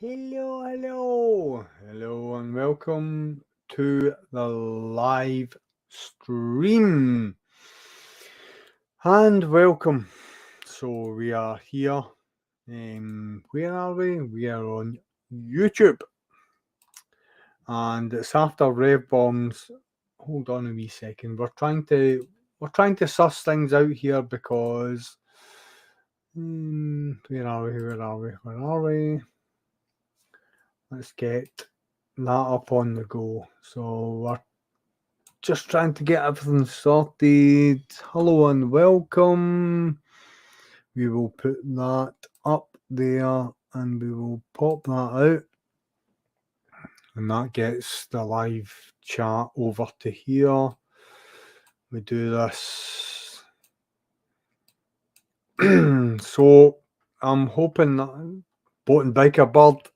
Hello, and welcome to the live stream. And welcome. So we are here. Where are we? We are on YouTube, and it's after Rev Bombs. Hold on a wee second. We're trying to suss things out here because where are we? Where are we? Let's get that up on the go. So we're just trying to get everything sorted. Hello and welcome. We will put that up there and we will pop that out. And that gets the live chat over to here. We do this. So I'm hoping that Boat and Biker Bird,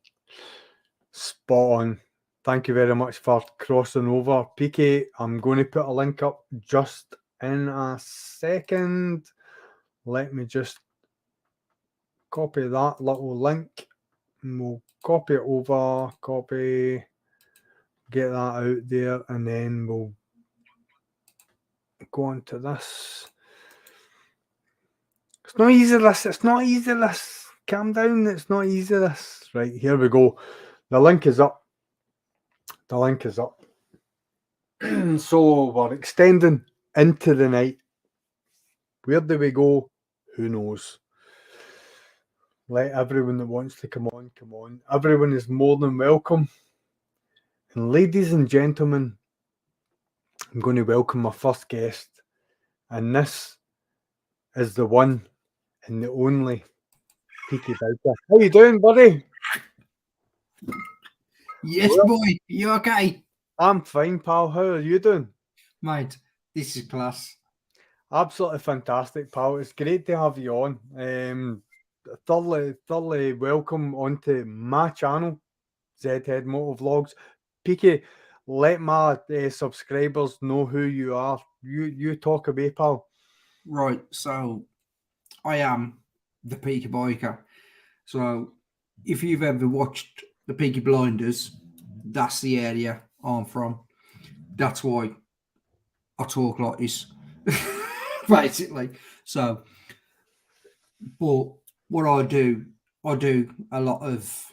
spot on. Thank you very much for crossing over. PK, I'm going to put a link up just in a second. Let me just copy that little link. And we'll copy it over, get that out there, and then we'll go on to this. It's not easy, this. Calm down, it's not easy, this. Right, here we go. The link is up. So we're extending into the night. Where do we go? Who knows? Let everyone that wants to come on. Everyone is more than welcome. And ladies and gentlemen, I'm going to welcome my first guest. And this is the one and the only Peaky Biker. How you doing, buddy? Yes, boy. You okay? I'm fine, pal. How are you doing? Mate, this is class. Absolutely fantastic, pal. It's great to have you on. Thoroughly welcome onto my channel, Zedhead Vlogs. Peaky, let my subscribers know who you are. You talk away, pal. Right, so I am the Peaky Biker. So if you've ever watched the Peaky Blinders, that's the area I'm from. That's why I talk like this, basically. So, but what I do a lot of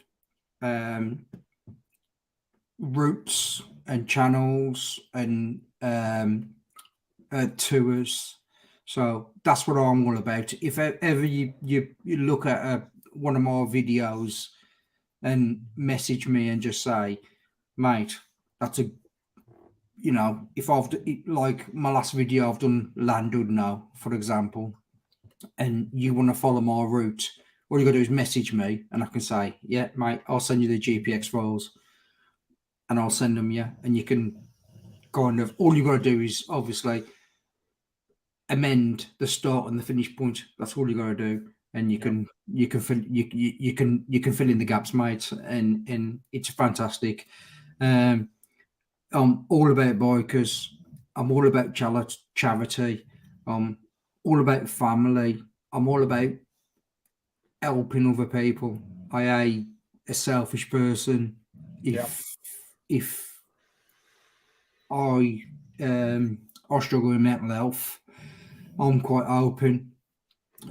routes and channels and tours. So that's what I'm all about. If ever you look at one of my videos and message me and just say, mate, that's a, if I've like my last video I've done Landud now, for example, and you want to follow my route, all you got to do is message me and I can say, yeah, mate, I'll send you the GPX files and I'll send them you, and you can kind of, all you got to do is obviously amend the start and the finish point. That's all you got to do, and you can fill in the gaps, mate. And it's fantastic. I'm all about bikers. I'm all about charity. I'm all about family. I'm all about helping other people. I am a selfish person. If I struggle with mental health, I'm quite open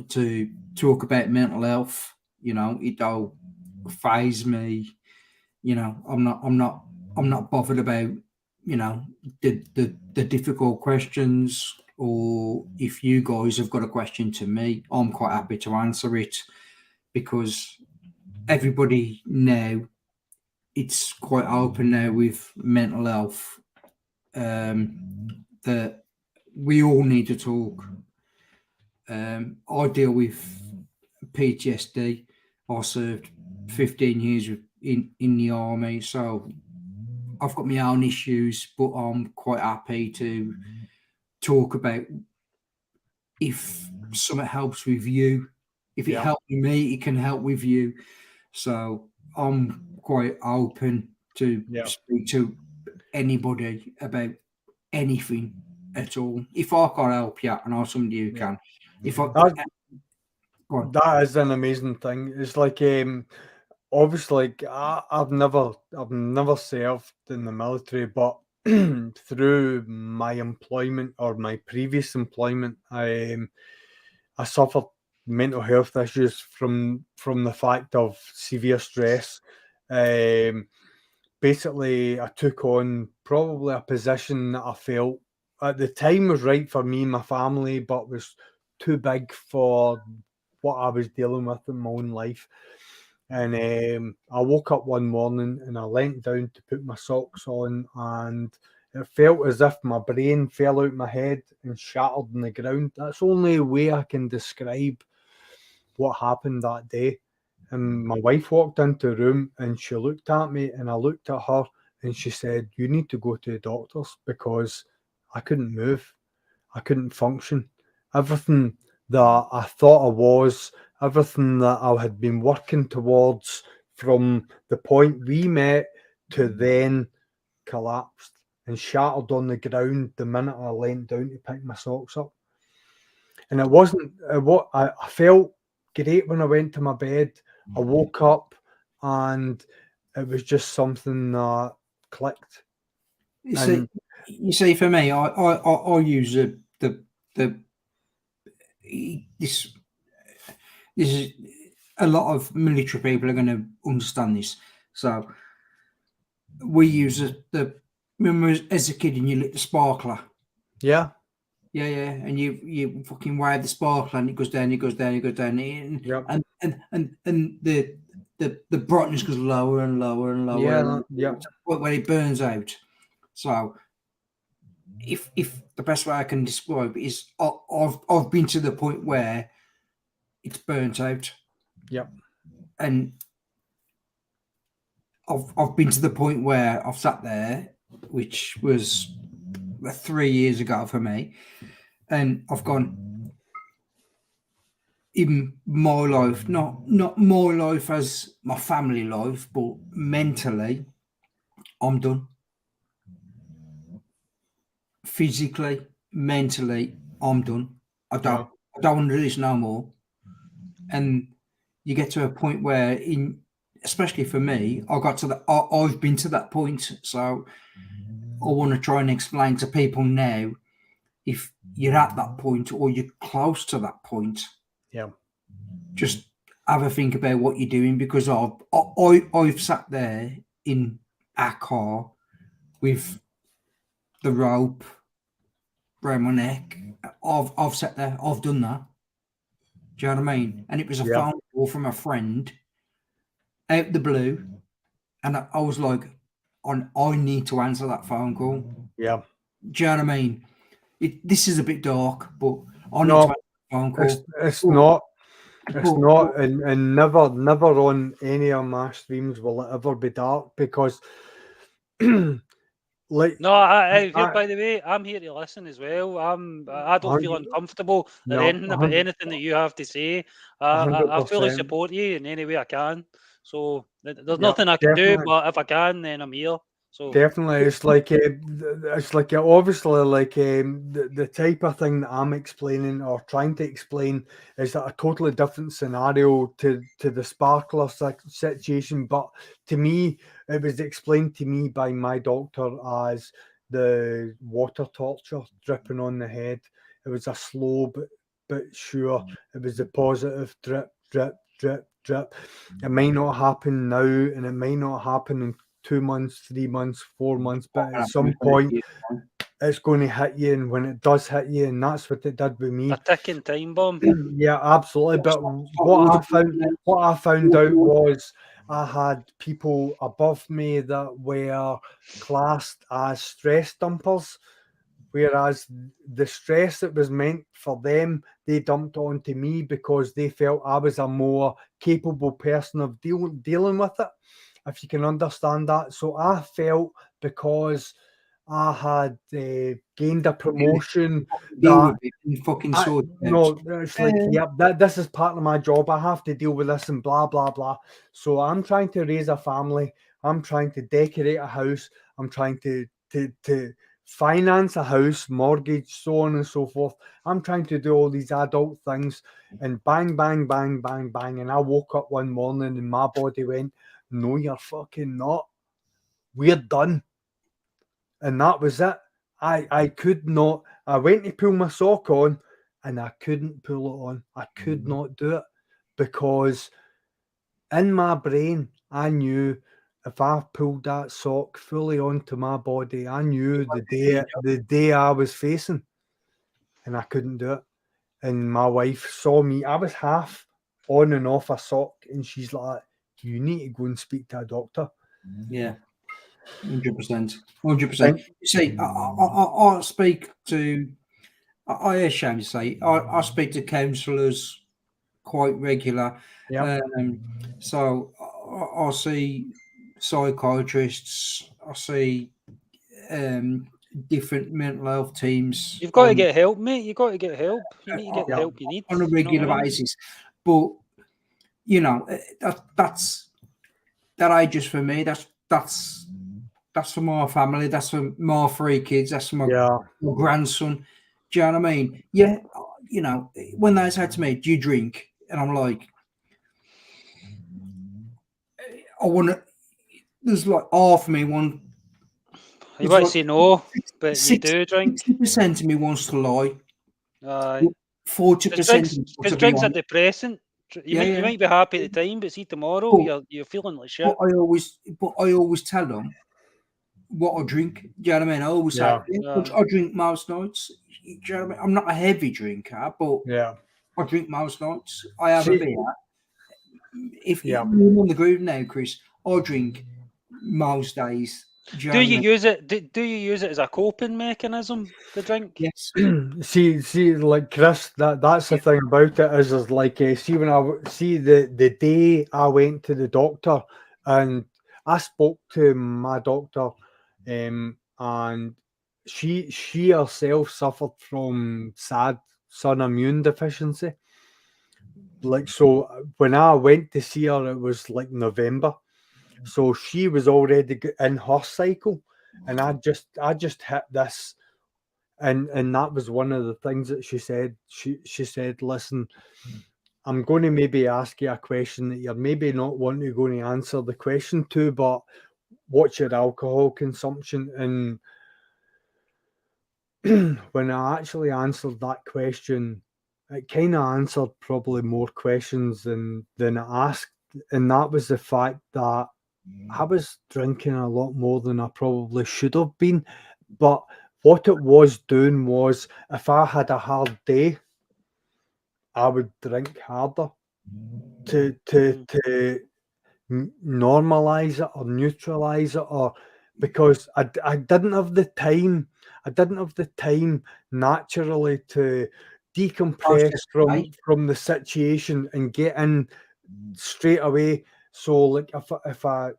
to talk about mental health. It don't phase me. I'm not bothered about the difficult questions, or if you guys have got a question to me, I'm quite happy to answer it, because everybody now, it's quite open now with mental health, that we all need to talk. I deal with PTSD. I served 15 years in the army, so I've got my own issues, but I'm quite happy to talk about, if something helps with you. If it helped with me, it can help with you. So I'm quite open to speak to anybody about anything at all. If I can't help you, and I'm somebody who can. That is an amazing thing. It's like obviously, I've never served in the military, but through my employment or my previous employment, I suffered mental health issues from the fact of severe stress. Basically, I took on probably a position that I felt at the time was right for me and my family, but was too big for what I was dealing with in my own life. And I woke up one morning and I leant down to put my socks on, and it felt as if my brain fell out my head and shattered on the ground. That's the only way I can describe what happened that day. And my wife walked into the room and she looked at me and I looked at her and she said, "You need to go to the doctors," because I couldn't move. I couldn't function. Everything that I thought I was, everything that I had been working towards from the point we met to then collapsed and shattered on the ground the minute I leant down to pick my socks up. And it wasn't what I felt great when I went to my bed. I woke up and it was just something that clicked. You And see, for me, I use the this is a lot of military people are going to understand this. So we use the remember as a kid and you lit the sparkler. yeah, Yeah, and you fucking wire the sparkler and it goes down, it goes down, it goes down, yep, and the brightness goes lower and lower and lower, yeah, and yeah, when it burns out. So if the best way I can describe it is I've been to the point where it's burnt out, yep, and I've been to the point where I've sat there, which was 3 years ago for me, and I've gone, in my life, not my life as my family life, but mentally, I'm done. Physically, mentally, I'm done. I yeah, don't want to do this no more. And you get to a point where, especially for me, I got to that. I've been to that point, so I want to try and explain to people now, if you're at that point or you're close to that point, yeah, just have a think about what you're doing, because I've sat there in our car with the rope around my neck. I've sat there. I've done that. Do you know what I mean? And it was a yeah, phone call from a friend out the blue, and I was like, I need to answer that phone call. yeah. Do you know what I mean? This is a bit dark, but I need to No, answer the phone call. it's But, not. It's but not, and never on any of my streams will it ever be dark, because, like, No, I here, I, by the way, I'm here to listen as well. I don't feel 100, uncomfortable or no, anything about anything that you have to say. I fully 100%. support you in any way I can. So there's Yeah, nothing I can do, definitely. but if I can, then I'm here. So Definitely, it's like obviously like the type of thing that I'm explaining or trying to explain is that a totally different scenario to the sparkler situation. But to me, it was explained to me by my doctor as the water torture dripping on the head. It was a slow but sure. It was a positive drip, drip, drip, drip. It may not happen now, and it may not happen in 2 months, 3 months, 4 months, but at some point it's going to hit you, and when it does hit you, and that's what it did with a me. ticking time bomb. Yeah, absolutely. But what I found out was I had people above me that were classed as stress dumpers, whereas the stress that was meant for them, they dumped onto me because they felt I was a more capable person of dealing with it, if you can understand that. So I felt, because I had gained a promotion, deal that with it and fucking sort it out. no, it's like, yeah, this is part of my job. I have to deal with this and blah, blah, blah. So I'm trying to raise a family. I'm trying to decorate a house. I'm trying to finance a house, mortgage, so on and so forth. I'm trying to do all these adult things, and bang, bang, bang, bang, bang. And I woke up one morning and my body went, no, you're fucking not. We're done. And that was it. I could not. I went to pull my sock on and I couldn't pull it on. I could not do it because in my brain, I knew if I pulled that sock fully onto my body, I knew the day I was facing, and I couldn't do it. And my wife saw me. I was half on and off a sock, and she's like, "You need to go and speak to a doctor." Yeah, 100%, 100%. You see, I speak to. I ashamed to say, I speak to counsellors quite regular. Yeah, So I see psychiatrists. I see different mental health teams. You've got to get help, mate. You've got to get help. You need to get the help you need on a you know regular what I mean? basis. But you know, that age is for me. That's for my family. That's for my 3 kids. That's for my grandson. Do you know what I mean? Yeah, you know, when they say to me, "Do you drink?" and I'm like, I want to. There's like half of me one. You want to say no, but you do drink. 60% of me wants to lie. 40% Because drink's a depressant. You might be happy at the time, but see tomorrow you're feeling like shit. But I always tell them what I drink. Do you know what I mean? I always say I drink most nights. Do you know what I mean? I'm not a heavy drinker, but I drink most nights. I have a beer. If you're on the groove now, Chris, I drink most days. Do you use it? Do you use it as a coping mechanism? The drink? Yes. see, like Chris, that's the thing about it is like see when I see the day I went to the doctor and I spoke to my doctor, and she herself suffered from SAD, sun immune deficiency. Like, so when I went to see her, it was like November. So she was already in her cycle, and I just hit this, and that was one of the things that she said. She said, "Listen, I'm going to maybe ask you a question that you're maybe not wanting to go and answer the question to, but what's your alcohol consumption?" And when I actually answered that question, it kind of answered probably more questions than it asked, and that was the fact that I was drinking a lot more than I probably should have been. But what it was doing was, if I had a hard day, I would drink harder to normalize it or neutralize it, or because I didn't have the time. I didn't have the time naturally to decompress from the situation and get in straight away. So like if I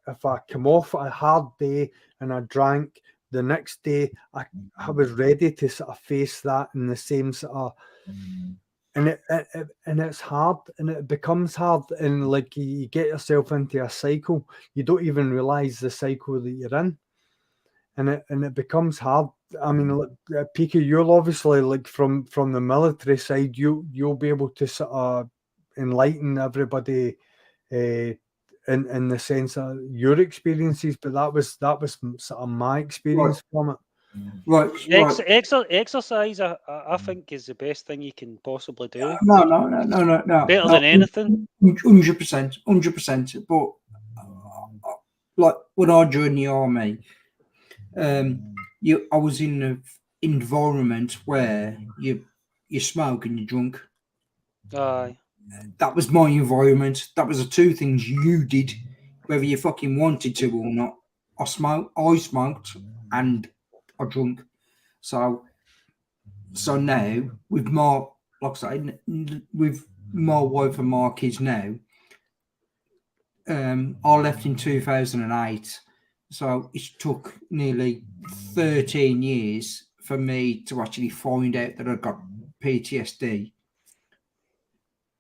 come off a hard day and I drank, the next day I was ready to sort of face that in the same sort of, and it's hard, and it becomes hard, and like you get yourself into a cycle, you don't even realize the cycle that you're in, and it becomes hard. I mean, Pika, you'll obviously, like from the military side, you'll be able to sort of enlighten everybody in the sense of your experiences, but that was sort of my experience from it. Right. Exercise, I think, is the best thing you can possibly do. No. Better than anything. 100%. But like when I joined the army, I was in an environment where you smoke and you're drunk. Aye. That was my environment. That was the 2 things you did, whether you fucking wanted to or not. I smoked, and I drunk. So now with my, like I say, with my wife and my kids now, I left in 2008. So it took nearly 13 years for me to actually find out that I got PTSD.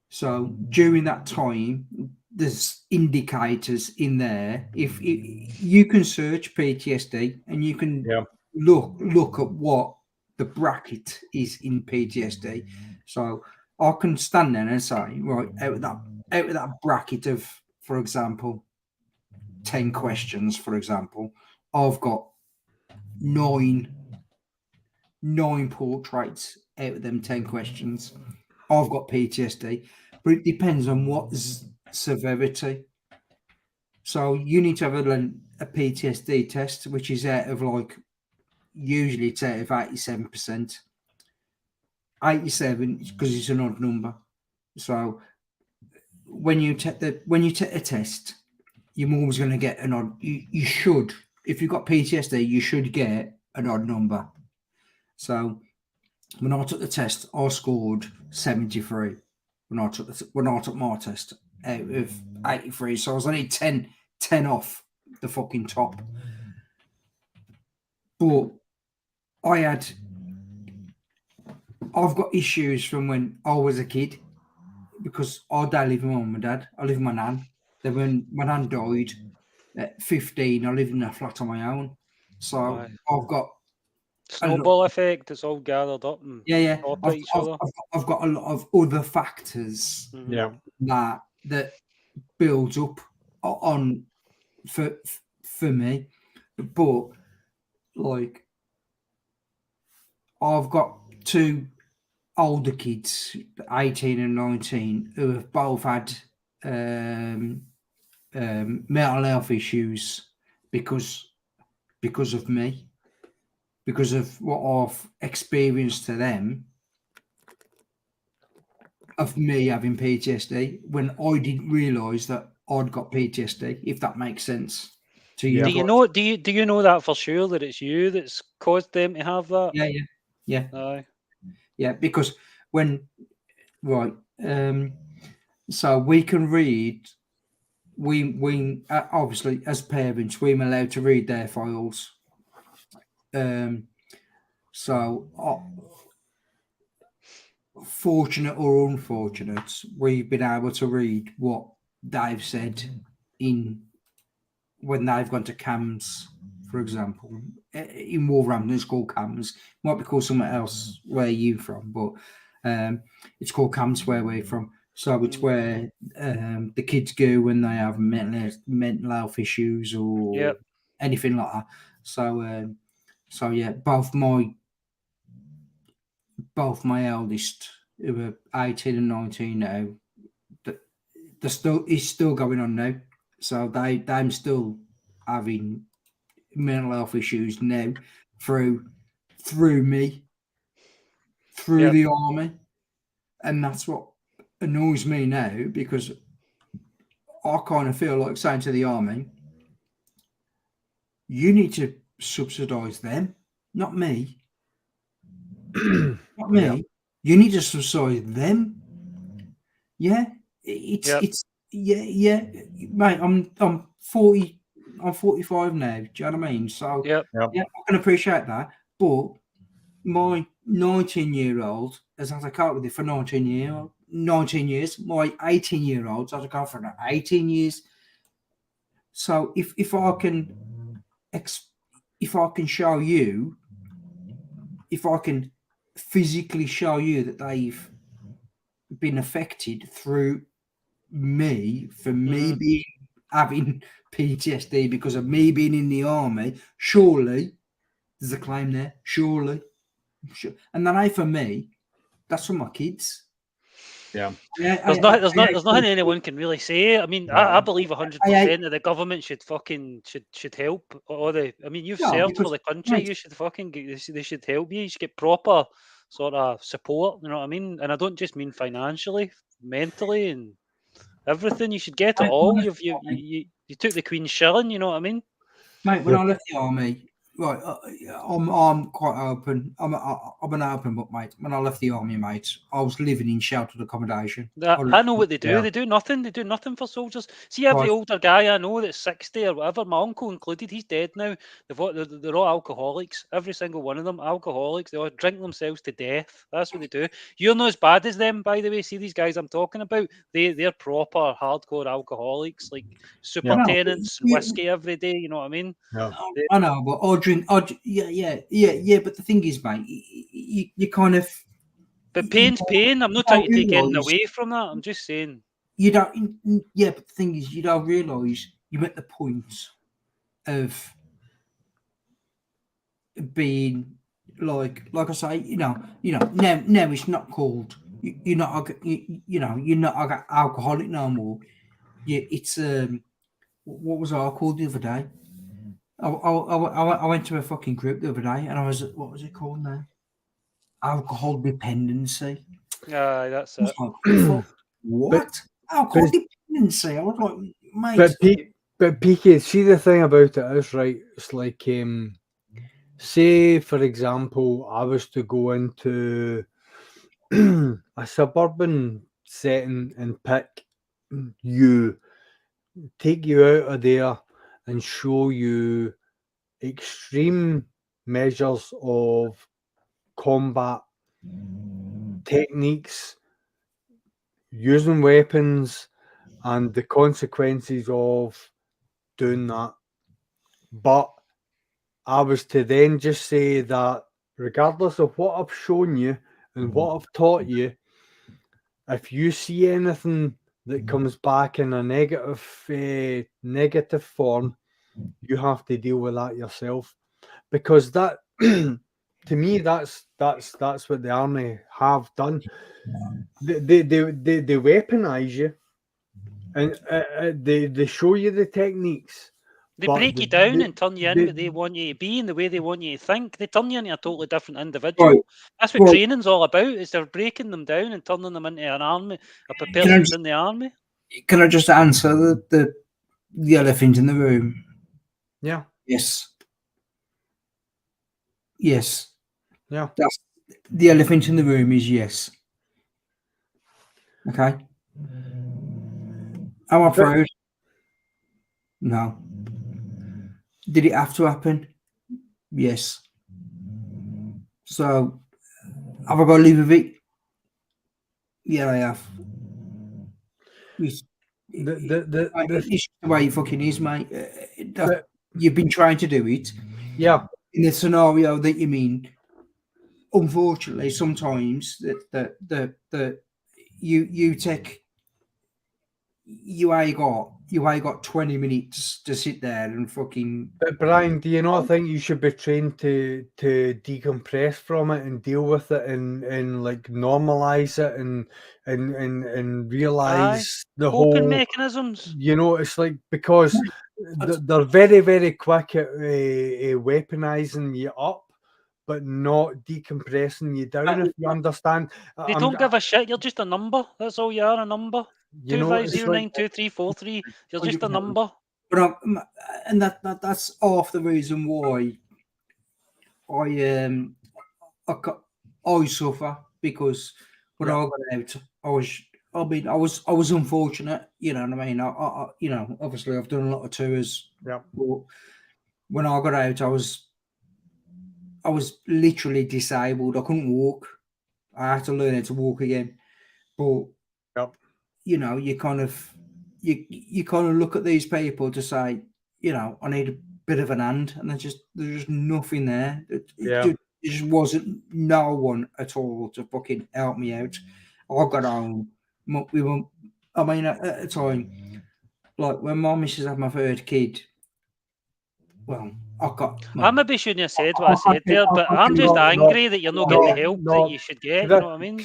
So during that time, there's indicators in there. If you can search PTSD and you can look at what the bracket is in PTSD. So I can stand there and say, right, out of that bracket of, for example, 10 questions, for example, I've got nine portraits out of them 10 questions. I've got PTSD, but it depends on what severity. So you need to have a PTSD test, which is out of usually it's out of 87%. 87 because it's an odd number. So when you take a test, you're always going to get an odd. You should, if you've got PTSD, you should get an odd number. So when I took the test, I scored 73. When I took my test out of 83, so I was only 10 off the fucking top. But I've got issues from when I was a kid because I don't live with my mum and dad. I live with my nan. Then when my nan died at 15, I lived in a flat on my own. So I've got snowball effect. It's all gathered up. And I've got a lot of other factors that builds up on for me, but I've got two older kids, 18 and 19, who have both had mental health issues because of me, because of what I've experienced to them of me having PTSD when I didn't realise that I'd got PTSD, if that makes sense to you. Do you know that for sure, that it's you that's caused them to have that? Yeah. Aye. Yeah, because so we can read. We obviously, as parents, we're allowed to read their files. So fortunate or unfortunate, we've been able to read what they've said when they've gone to CAMS, for example. In Wolverhampton, it's called CAMS. Might be called somewhere else where you're from, but it's called CAMS where we're from. So it's where the kids go when they have mental health issues or anything like that. So yeah, both my eldest, who are 18 and 19 now, it's still going on now. So I'm still having mental health issues now through me, through the army. And that's what annoys me now, because I kind of feel like saying to the army, you need to subsidise them, not me. Not me. Yeah. You need to subsidise them. Yeah. It's mate, I'm 40, I'm 45 now. Do you know what I mean? So yeah, I can appreciate that. But my 19-year-old has had to cope with it for 19 years. My 18-year-old has had to cope for 18 years. So if I can show you, if I can physically show you that they've been affected through me, for me having PTSD because of me being in the army, surely there's a claim there. Surely. And then for me, that's for my kids. Yeah. There's nothing anyone can really say. I mean, I believe 100% that the government should help. You've served for the country. You should they should help you. You should get proper sort of support. You know what I mean? And I don't just mean financially, mentally, and everything. You should get it all. You took the Queen's shilling. You know what I mean? Mate, when I left the army, right, I'm quite open. I'm an open book, mate. When I left the army, mate, I was living in sheltered accommodation. I know what they do. Yeah. They do nothing. They do nothing for soldiers. See, every older guy I know that's 60 or whatever, my uncle included, he's dead now. They're all alcoholics. Every single one of them, alcoholics. They all drink themselves to death. That's what they do. You're not as bad as them, by the way. See, these guys I'm talking about, they're proper hardcore alcoholics, like superintendents, whiskey every day. You know what I mean? Yeah. I know, but drink. Yeah. But the thing is, mate, you kind of. But pain's pain. I'm not trying to take anything away from that. I'm just saying. You don't. Yeah, but the thing is, you don't realise you're at the point of being like I say, now it's not called. You're not alcoholic no more. It's what was I called the other day? I went to a fucking group the other day, and I was, what was it called now? Alcohol dependency. That's it. Like, what? Alcohol dependency? I was like, mate. But PK, see, the thing about it is, right, it's like, say, for example, I was to go into a suburban setting and take you out of there and show you extreme measures of combat techniques, using weapons, and the consequences of doing that. But I was to then just say that regardless of what I've shown you and what I've taught you, if you see anything that comes back in a negative form, you have to deal with that yourself. Because that, to me, that's what the army have done. They weaponize you, and they show you the techniques. They break you down and turn you in what they want you to be and the way they want you to think. They turn you into a totally different individual. Right. That's what training's all about, is they're breaking them down and turning them into an army, a person within the army. Can I just answer the elephant in the room? Yeah. Yes. Yeah. That's the elephant in the room is yes. Okay. Am I proud? No. Did it have to happen? Yes. So, have I got to live with it? Yeah, I have. It's the way it fucking is, mate. You've been trying to do it. Yeah. In the scenario that you mean, unfortunately, sometimes that you take. You ain't got 20 minutes to sit there and fucking. But Brian, do you not think you should be trained to decompress from it and deal with it and like normalize it and realize the coping whole mechanisms? You know, it's like, because they're very, very quick at weaponizing you up, but not decompressing you down. If you understand, they don't give a shit. You're just a number. That's all you are, a number. 25092343. You're just a number. But and that's half the reason why I suffer, because when I got out, I was unfortunate. You know what I mean? I obviously I've done a lot of tours. Yeah. But when I got out, I was literally disabled. I couldn't walk. I had to learn how to walk again. But you know, you kind of look at these people to say, I need a bit of an hand, and there's just nothing there. There just wasn't no one at all to fucking help me out. I got home. At the time, like when my missus had my third kid, well, I maybe shouldn't have said what I said there, but I'm just angry that you're not getting the help that you should get. You know what I mean?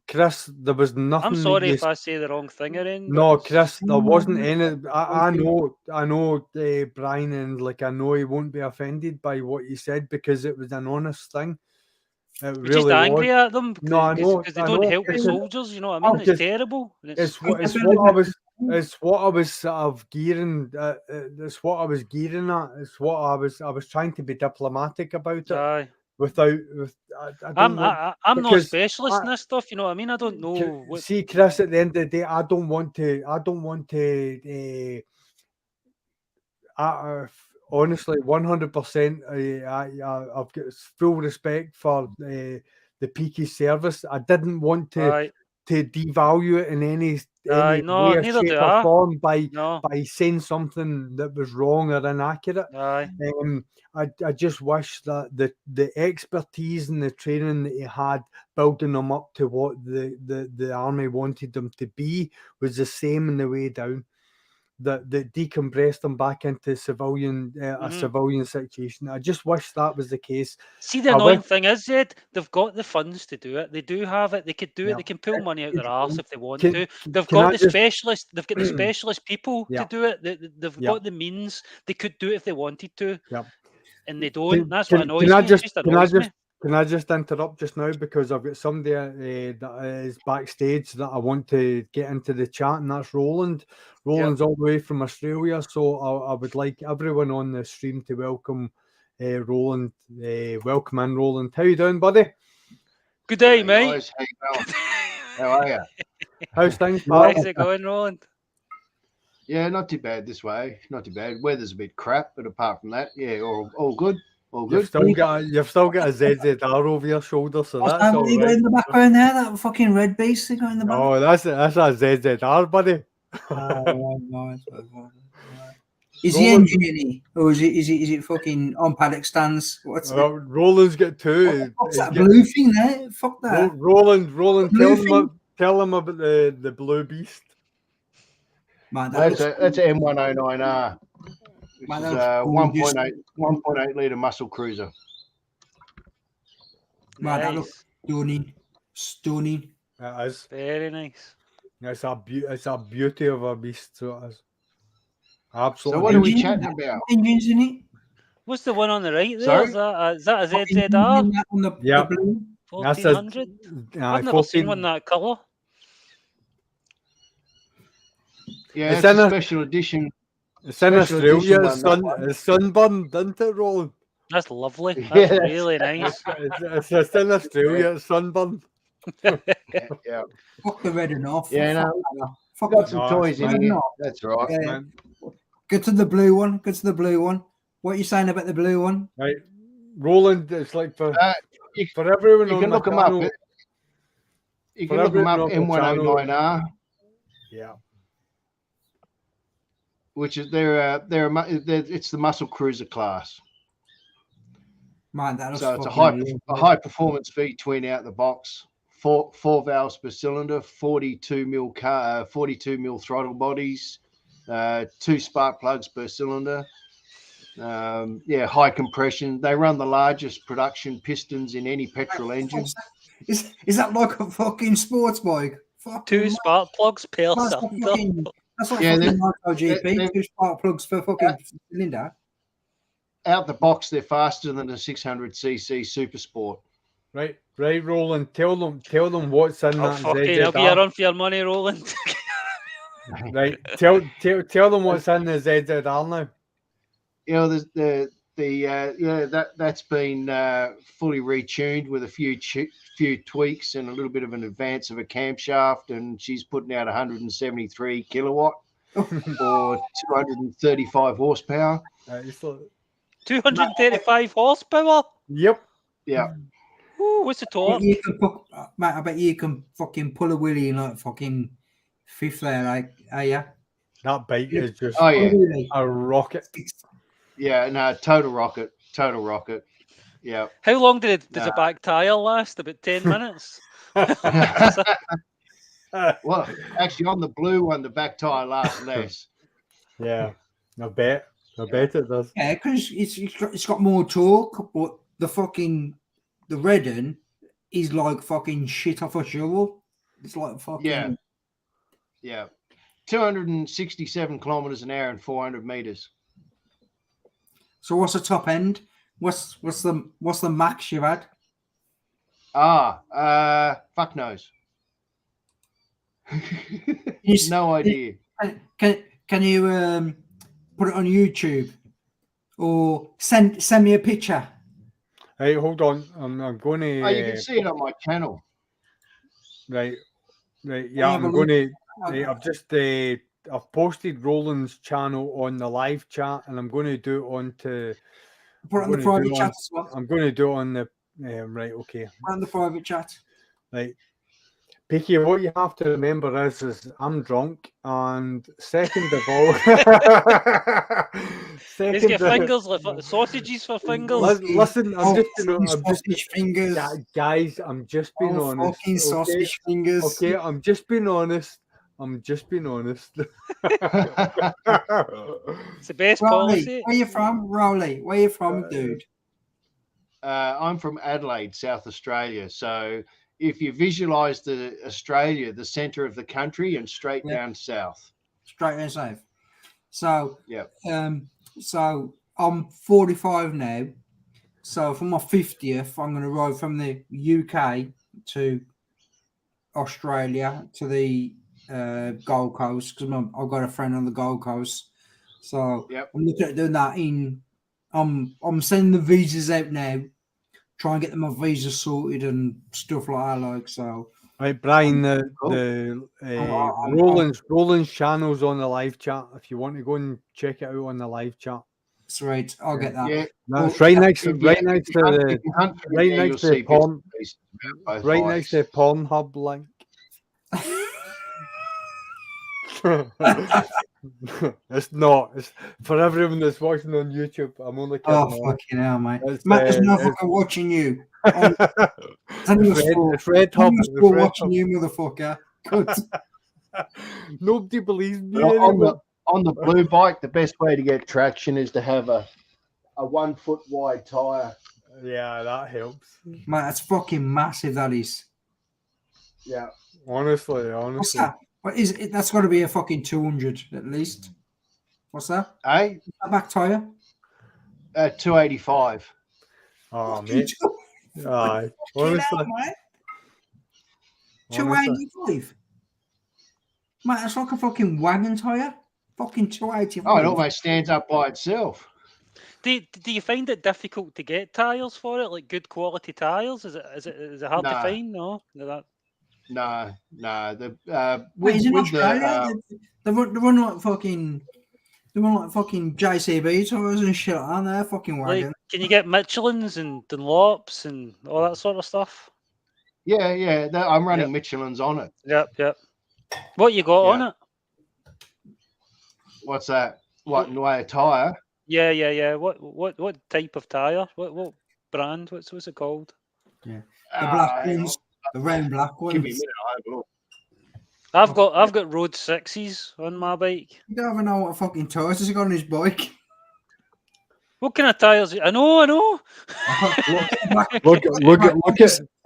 Chris, there was nothing. I'm sorry if I say the wrong thing or anything. No, Chris, there wasn't any. I know, Brian, and like I know he won't be offended by what you said, because it was an honest thing. You're really just angry at them because they don't help the soldiers. You know what I mean? It's terrible. It's what I was. It's what I was sort of gearing. It's what I was gearing at. It's what I was trying to be diplomatic about it. Aye. I'm not a specialist in this stuff. You know what I mean? I don't know. See, Chris, at the end of the day, I don't want to. Honestly, 100%. I've got full respect for the PK service. I didn't want to devalue it in any no, way, neither shape, do or I. form by No. saying something that was wrong or inaccurate. Aye. I just wish that the expertise and the training that he had, building them up to what the army wanted them to be, was the same in the way down. That decompressed them back into civilian a civilian situation. I just wish that was the case. See, the annoying thing is, Ed, they've got the funds to do it. They do have it. They could do it. They can pull money out their arse if they want to. They've got the specialist. They've got the specialist people to do it. They've got the means. They could do it if they wanted to. Yeah. And they don't. That's what annoys me. It just annoys me. Can I just interrupt just now, because I've got somebody that is backstage that I want to get into the chat, and that's Roland. Roland's all the way from Australia, so I would like everyone on the stream to welcome Roland. Welcome in, Roland. How you doing, buddy? Good day, mate. Guys, how you going? How are you? How's things, pal? How's it going, Roland? Yeah, not too bad this way. Not too bad. Weather's a bit crap, but apart from that, yeah, all good. All good. You've still got a Zedhead over your shoulder, so that's all right. You got in the background there, that fucking red beast they got in the back. Oh, that's a Zedhead, buddy. Is he engineering, or is it fucking on paddock stands? What's it? Roland's got two. What's that blue thing there? Fuck that. Roland, tell him about the blue beast. Man, that's an M109R. Which is a 1.8 litre muscle cruiser. Man, that looks stunning. It is very nice. It's a beauty of a beast. So it is. Absolutely. So what are we chatting about? Engines in it. What's the one on the right there? Sorry? Is that a ZZR? Yeah. 1400. I've never seen one that colour. Yeah, it's a special edition. It's in Australia. It's sunburned, isn't it, Roland? That's lovely. That's really nice. It's in Australia. It's sunburned. Yeah. Fuck the red and off. Yeah, no. Fuck got some toys in here. That's right. Yeah. Go to the blue one. What are you saying about the blue one? Right, Roland. It's like for everyone. You can look them up. You can look them up. M109R. Yeah. Which is it's the muscle cruiser class. Man, that so it's a high performance V twin out the box. Four valves per cylinder, 42 mil throttle bodies, 2 spark plugs per cylinder. High compression. They run the largest production pistons in any petrol engine. Is that like a fucking sports bike? 2 spark plugs per cylinder. That's like fucking MotoGP, 2 spark plugs per fucking cylinder. Out the box, they're faster than a 600cc Super Sport. Right, Roland. Tell them what's in that ZZR. I'll be a run for your money, Roland. Right, tell them what's in the ZZR now. You know, that's been fully retuned with a few tweaks and a little bit of an advance of a camshaft, and she's putting out 173 kilowatt or 235 horsepower. 235 horsepower. Yep. Yeah. Ooh, what's the torque? Mate, I bet you can fucking pull a wheelie in like fucking fifth there, like, yeah. That bike is just a rocket. Yeah, no, total rocket. Yeah. How long does a back tire last? About 10 minutes. Well, actually, on the blue one, the back tire lasts less. Yeah, I bet it does. Yeah, because it's got more torque, but the red one is like fucking shit off a shovel. It's like fucking... Yeah. 267 kilometers an hour and 400 meters. So what's the top end? What's the max you've had? Fuck knows. No idea. Can you put it on YouTube or send me a picture? Hey, hold on. I'm going to. Oh, you can see it on my channel. Right. Yeah, I'm going to. I've posted Roland's channel on the live chat, and I'm going to do it onto. Put it on the private chat as well. I'm going to do it on the right. Okay. Put it on the private chat. Right. Picky, what you have to remember is I'm drunk, and second of all, He's got fingers, like sausages for fingers. Listen, I'm just sausage fingers. guys, I'm just being honest. Fucking sausage fingers. Okay, I'm just being honest. It's the best policy. Where you from, Rowley? Where you from, dude? I'm from Adelaide, South Australia. So if you visualize Australia, the center of the country, and straight down south. Straight down south. So yeah. So I'm 45 now. So for my 50th, I'm going to ride from the UK to Australia to the Gold Coast, because I've got a friend on the Gold Coast. So I'm looking at doing that I'm sending the visas out now. Try and get them my visa sorted and stuff like that. Like so. Right, Brian. Roland's channel's on the live chat. If you want to go and check it out on the live chat. That's right. I'll get that. Yeah. That's right next to the Pornhub link. It's not. It's for everyone that's watching on YouTube. I'm only kidding. Oh, fucking hell, mate. There's no fucking watching you. Fred Hub. Watching you, motherfucker. Nobody believes me. On the blue bike, the best way to get traction is to have a 1 foot wide tire. Yeah, that helps. Mate, that's fucking massive, that is. Yeah. Honestly. What's that? What is it? That's got to be a fucking 200 at least. What's that? Hey? That back tire? 285. Oh, mate. Aye. Honestly. 285? Mate, that's like a fucking wagon tire. Fucking 285. Oh, it almost stands up by itself. Do you find it difficult to get tires for it, like good quality tires? Is it hard to find? No. No. Wait, in Australia, they run like fucking JCB tires and shit, aren't they? Fucking wagon. Like, can you get Michelins and Dunlops and all that sort of stuff? Yeah. I'm running Michelin's on it. Yep. What you got on it? What's that? What in the way of tire? Yeah. What type of tire? What brand? What's it called? Yeah, the black ones, the round black ones. Give me a minute, I have a look. I've got Road 6s on my bike. You don't even know what fucking tires he's got on his bike. What kind of tires? I know. Look at.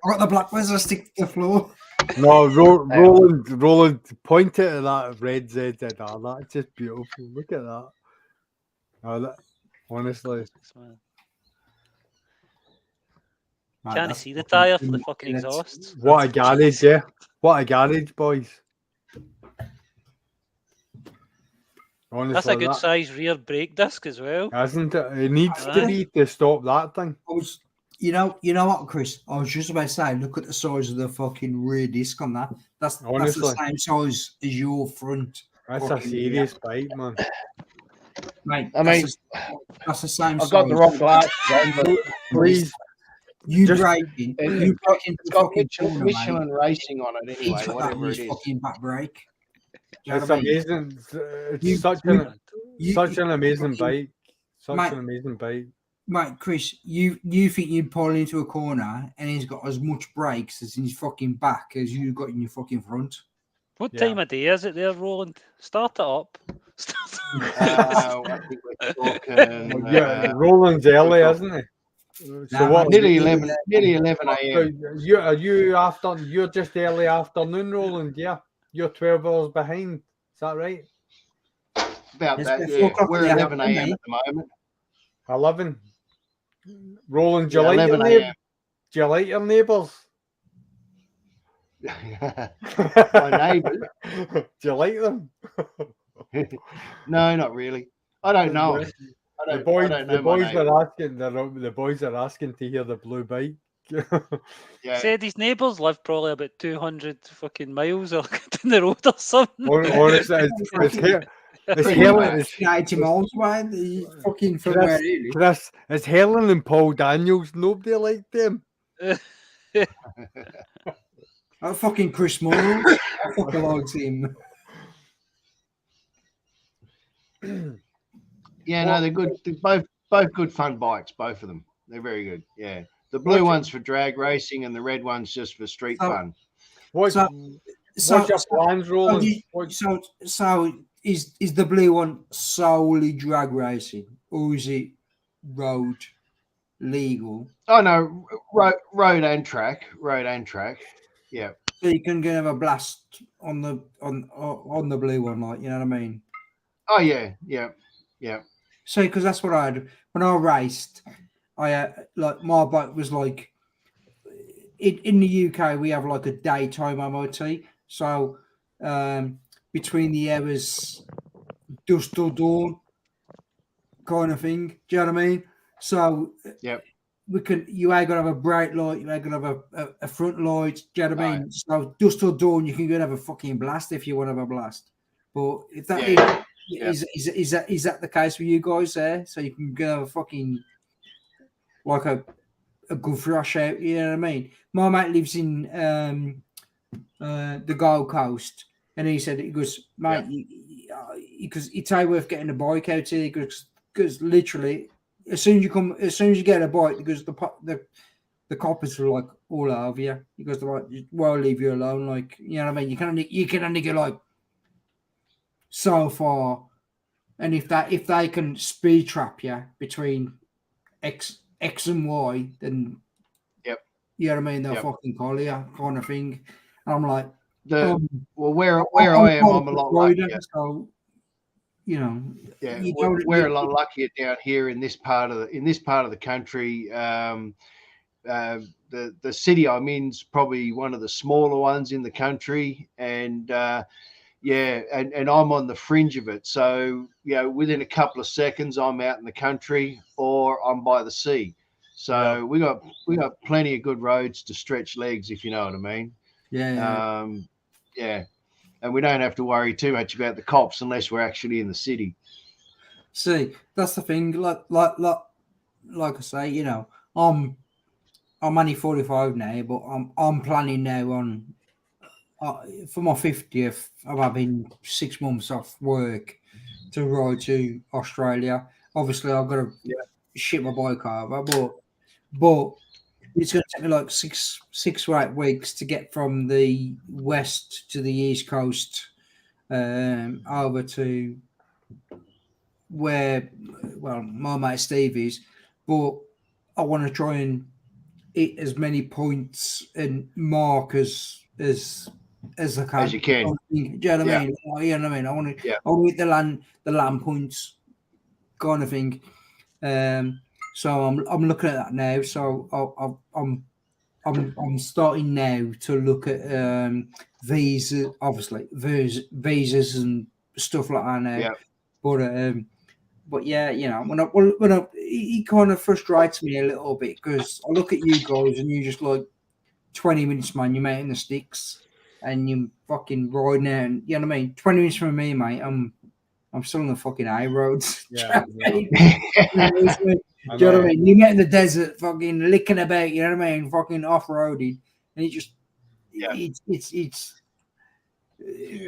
I got the black ones that stick to the floor. No, Roland, point it at that red Zedhead. That's just beautiful. Look at that. Oh, honestly. Can't you see the tyre for the fucking exhausts? What a garage, yeah. What a garage, boys. Honestly, that's a good size rear brake disc as well. Isn't it? It needs to be to stop that thing. You know what, Chris? I was just about to say, look at the size of the fucking rear disc on that. That's the same size as your front. That's a serious bike, man. Mate, I mean, that's the same size. I've got the wrong glasses on, please. You braking. You braking. It's got Michelin Racing on it anyway, whatever it is. Fucking back brake. It's amazing. It's such an amazing bike. Such an amazing bike. Mate, Chris, you think you'd pull into a corner and he's got as much brakes as in his fucking back as you've got in your fucking front. What time of day is it there, Roland? Start it up. I think we're talking, Roland's early, isn't he? So what? Nearly 11 a.m. You're just early afternoon, Roland, yeah? You're 12 hours behind. Is that right? About that, yeah. We're 11 a.m. at the moment. 11. Roland, do you like your neighbours? My neighbours? Do you like them? No, not really. I don't know. The boys are asking to hear the blue bike. Said his neighbours live probably about 200 fucking miles down the road or something. Honestly, it's Helen. It's 90 miles away. Fucking from where it is. Chris, it's Helen and Paul Daniels. Nobody liked them. Fucking Chris Moore. I fucking liked him. Yeah, no, they're good. They're both good fun bikes, both of them. They're very good. Yeah. The blue one's for drag racing and the red one's just for street fun. What's your plans, Roland? So is the blue one solely drag racing, or is it road legal? Oh no, road and track. Yeah. So you can have a blast on the blue one, like, you know what I mean? Oh yeah. So because that's what I had when I raced. I like my bike was like in the UK we have like a daytime MOT. So between the hours dusk till dawn kind of thing. Do you know what I mean? So you ain't gonna have a bright light, you ain't gonna have a front light. Do you know what I mean? So dusk till dawn you can go and have a fucking blast if you want to have a blast. But if that is that the case for you guys there? So you can go have a fucking like a good thrash out, you know what I mean? My mate lives in the Gold Coast, and he said, he goes, mate, because it's worth getting a bike out here, because literally as soon as you get a bike, because the coppers are like all over you. He goes, well, leave you alone, like, you know what I mean? You can only get like so far, and if they can speed trap you between X and Y, then you know what I mean, they'll fucking call you, kind of thing. And I'm like, where I am, I'm a lot luckier. So, you know, we're a lot luckier down here in this part of the country. The city I'm in's probably one of the smaller ones in the country, and and I'm on the fringe of it. So, within a couple of seconds, I'm out in the country or I'm by the sea. So we got plenty of good roads to stretch legs, if you know what I mean. And we don't have to worry too much about the cops unless we're actually in the city. See, that's the thing. Like I say, I'm only 45 now, but I'm planning now on for my 50th. I'm having 6 months off work to ride to Australia. Obviously, I've got to ship my bike over, but it's going to take me like six or 8 weeks to get from the west to the east coast, over to where, my mate Steve is. But I want to try and hit as many points and mark as I can. As you can. Do you know what I mean? You know what I mean? I want to hit the land points kind of thing. So I'm looking at that now. So I'm starting now to look at visas, obviously visas and stuff like that now. But when it kind of frustrates me a little bit, because I look at you guys and you just like 20 minutes, man. You're out in the sticks and you're fucking riding out. And, you know what I mean? 20 minutes from me, mate. I'm still on the fucking high roads. Do you know what I mean? You get in the desert, fucking licking about. You know what I mean? Fucking off-roading, and it just it's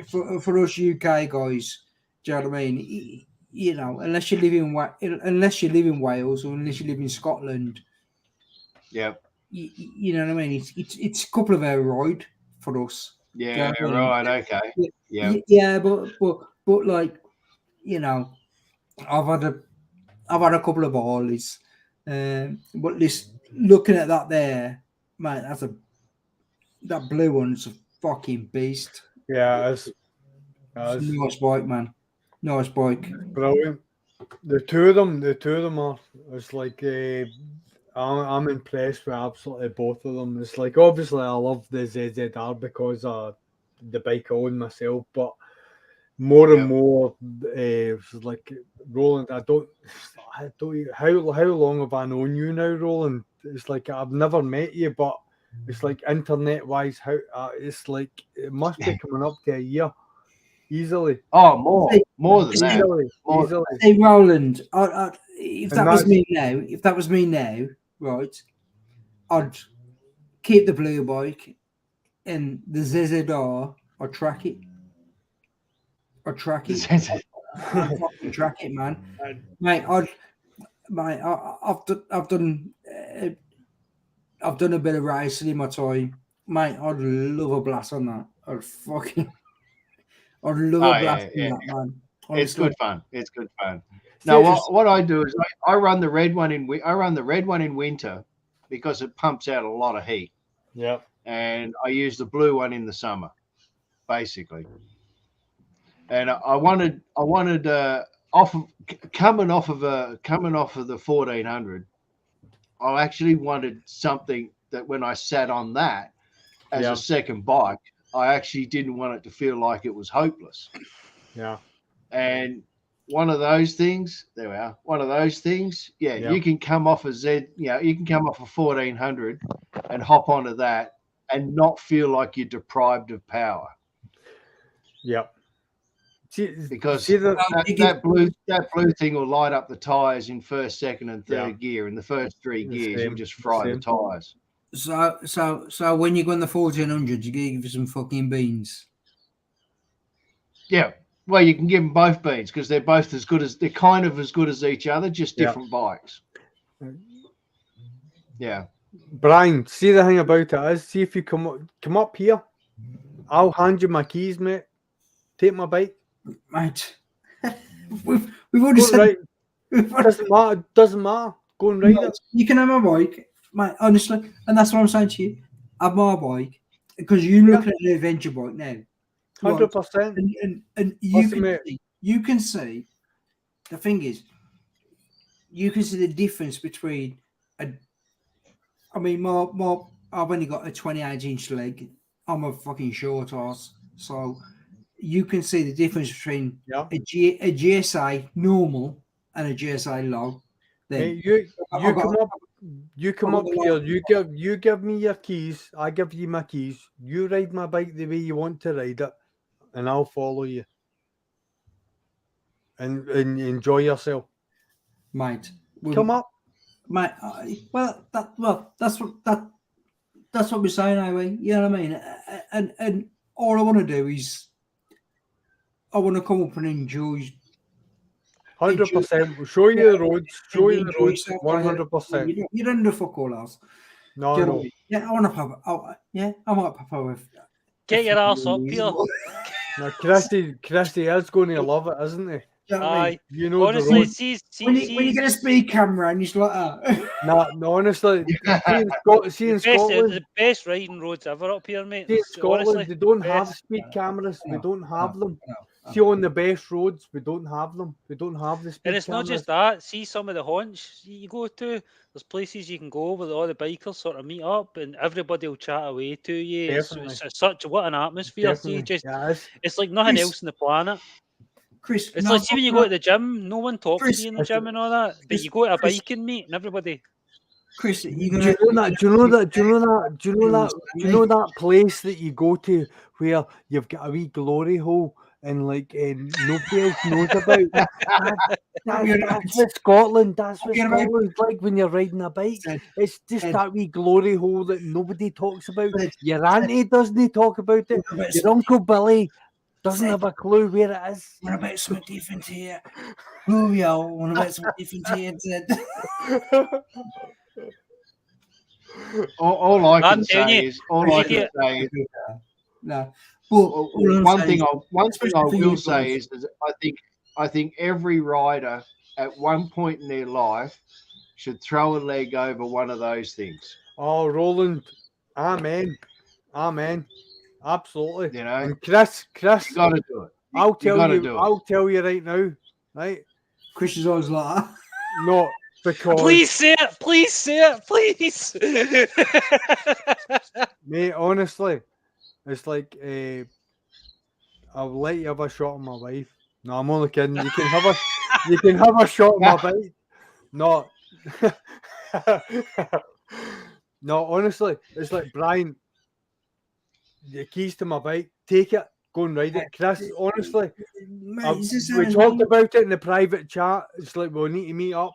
for us UK guys. Do you know what I mean? Unless you live in Wales or unless you live in Scotland. You know what I mean? It's a couple of hour ride for us. Yeah, you know right. I mean? Okay. Yeah, but like, I've had a couple of ollies, but looking at that there, man, that blue one's a fucking beast. Yeah, it's nice bike, man. Nice bike. Brilliant. The two of them are. It's like I'm impressed with absolutely both of them. It's like, obviously I love the ZZR because of the bike I own myself, but more and more, like, Roland, I don't how long have I known you now, Roland? It's like I've never met you, but it's like internet wise, how it's like it must be coming up to a year easily. Oh, more than that. Easily. Hey, Roland, if that was me now, right, I'd keep the blue bike, and the ZZR, I track it. I'd fucking track it, man. Mate, I've done a bit of racing in my time, mate. I'd love a blast on that. I'd love a blast on that, man. Honestly. It's good fun. It's good fun. Now, what I do is I run the red one in winter because it pumps out a lot of heat. Yeah. And I use the blue one in the summer, basically. And I wanted coming off of the 1400. I actually wanted something that when I sat on that as a second bike, I actually didn't want it to feel like it was hopeless. Yeah. And one of those things, there we are. One of those things, you can come off you can come off a 1400 and hop onto that and not feel like you're deprived of power. Yep. Because that blue thing will light up the tires in first, second, and third gear. In the first three gears, you'll just fry the tires. So when you go in the 1400, you give some fucking beans. Yeah. Well, you can give them both beans because they're kind of as good as each other, just different bikes. Yeah. Brian, see the thing about it is, see if you come up here, I'll hand you my keys, mate. Take my bike. Mate. we've already said doesn't matter. Go and ride it. You can have my bike, mate, honestly, and that's what I'm saying to you. Have my bike because you look at an adventure bike now. 100%. And you can see the thing is you can see the difference between I've only got a 28-inch leg. I'm a fucking short horse, so you can see the difference between a GSA normal and a GSA log. Then you come up here. You give me your keys. I give you my keys. You ride my bike the way you want to ride it, and I'll follow you. And enjoy yourself, mate. Come up, mate. That's what we're saying, anyway. You know what I mean? And all I want to do is I want to come up and enjoy. 100%. Show you the roads. Show you the roads. 100%. You don't do fuck all else. No. Yeah, I want to pop. I might pop over. Get your ass up here. Now, Christy is going to love it, isn't he? Aye. You know, honestly, when you get a speed camera and you're like that. No, honestly, see in Scotland, the best riding roads ever up here, mate. See in Scotland, honestly, they don't have speed cameras. We don't have them. See, on the best roads, we don't have them. We don't have the speed And it's cameras. not just that. See some of the haunts you go to. There's places you can go where all the bikers sort of meet up, and everybody will chat away to you. It's such what an atmosphere. See, it's like nothing else on the planet. Chris, it's like see when you go to the gym, no one talks to you in the gym and all that, but you go to a biking meet and everybody. Chris, do you know that place that you go to where you've got a wee glory hole and like nobody else knows about? That's what Scotland. That's what Scotland's like when you're riding a bike. It's just that wee glory hole that nobody talks about. Your auntie doesn't talk about it. Your Uncle Billy doesn't have a clue where it is. What about something different here? What about something different here? All I can say is no. Well, one thing I will say is I think every rider at one point in their life should throw a leg over one of those things. Oh, Roland, amen. Absolutely. You know, and Chris, you got to do it. I'll tell you right now, right? Chris is always like that. No, because please say it, please. Mate, honestly, it's like I'll let you have a shot on my wife. No, I'm only kidding. You can have a shot on my bike. No. No, honestly, it's like Brian. The keys to my bike, take it, go and ride it. Chris, honestly, we talked about it in the private chat. It's like we'll need to meet up.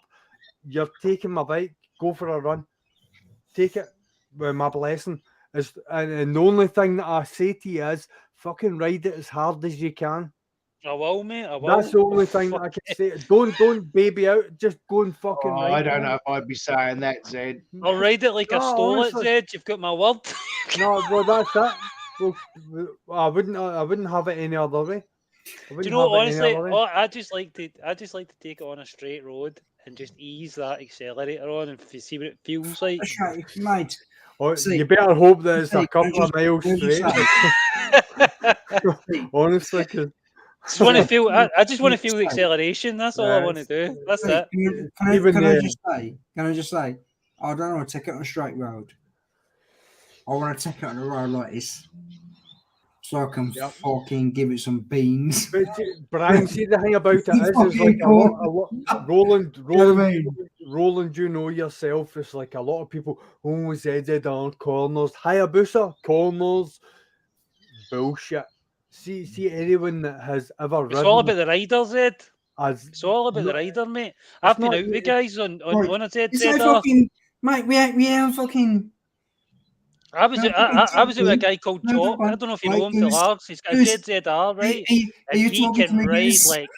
You're taking my bike, go for a run. Take it with my blessing. And the only thing that I say to you is fucking ride it as hard as you can. I will, mate. I will. That's the only thing that I can say. Don't baby out. Just go and fucking Oh, ride. I don't man. know if I'd be saying that, Zed. I'll ride it like I No, stole honestly. it, Zed. You've got my word. No, well that's it. Well, I wouldn't have it any other way. Do you know, honestly, I just like to take it on a straight road and just ease that accelerator on and see what it feels like. Mate. Oh, See, you better hope that it's a see, couple of miles can I just straight. Honestly, 'cause Just want to feel. I just want to Can I feel the just say- acceleration. That's all I want to do. That's Hey, it. Can Even I the- just say, I don't want to take it on a straight road. I want to take it on a road like this, so I can fucking give it some beans. But Brian, see the thing about it You is fucking like a lot, cool. Roland, you know yourself. It's like a lot of people. Oh, Zedhead on corners, Hayabusa corners, bullshit. See anyone that has ever It's all ridden about the riders, Ed. as It's all about no, the rider, mate. I've been not- out with guys on Right. a It's ZZR. like fucking, mate, we ain't fucking. I was no, I was with a guy called no, Jock. I right, don't know if you right, know him, who's- Phil. He's got a who's- ZZR, right? Are And you he talking to can me, ride Goose? like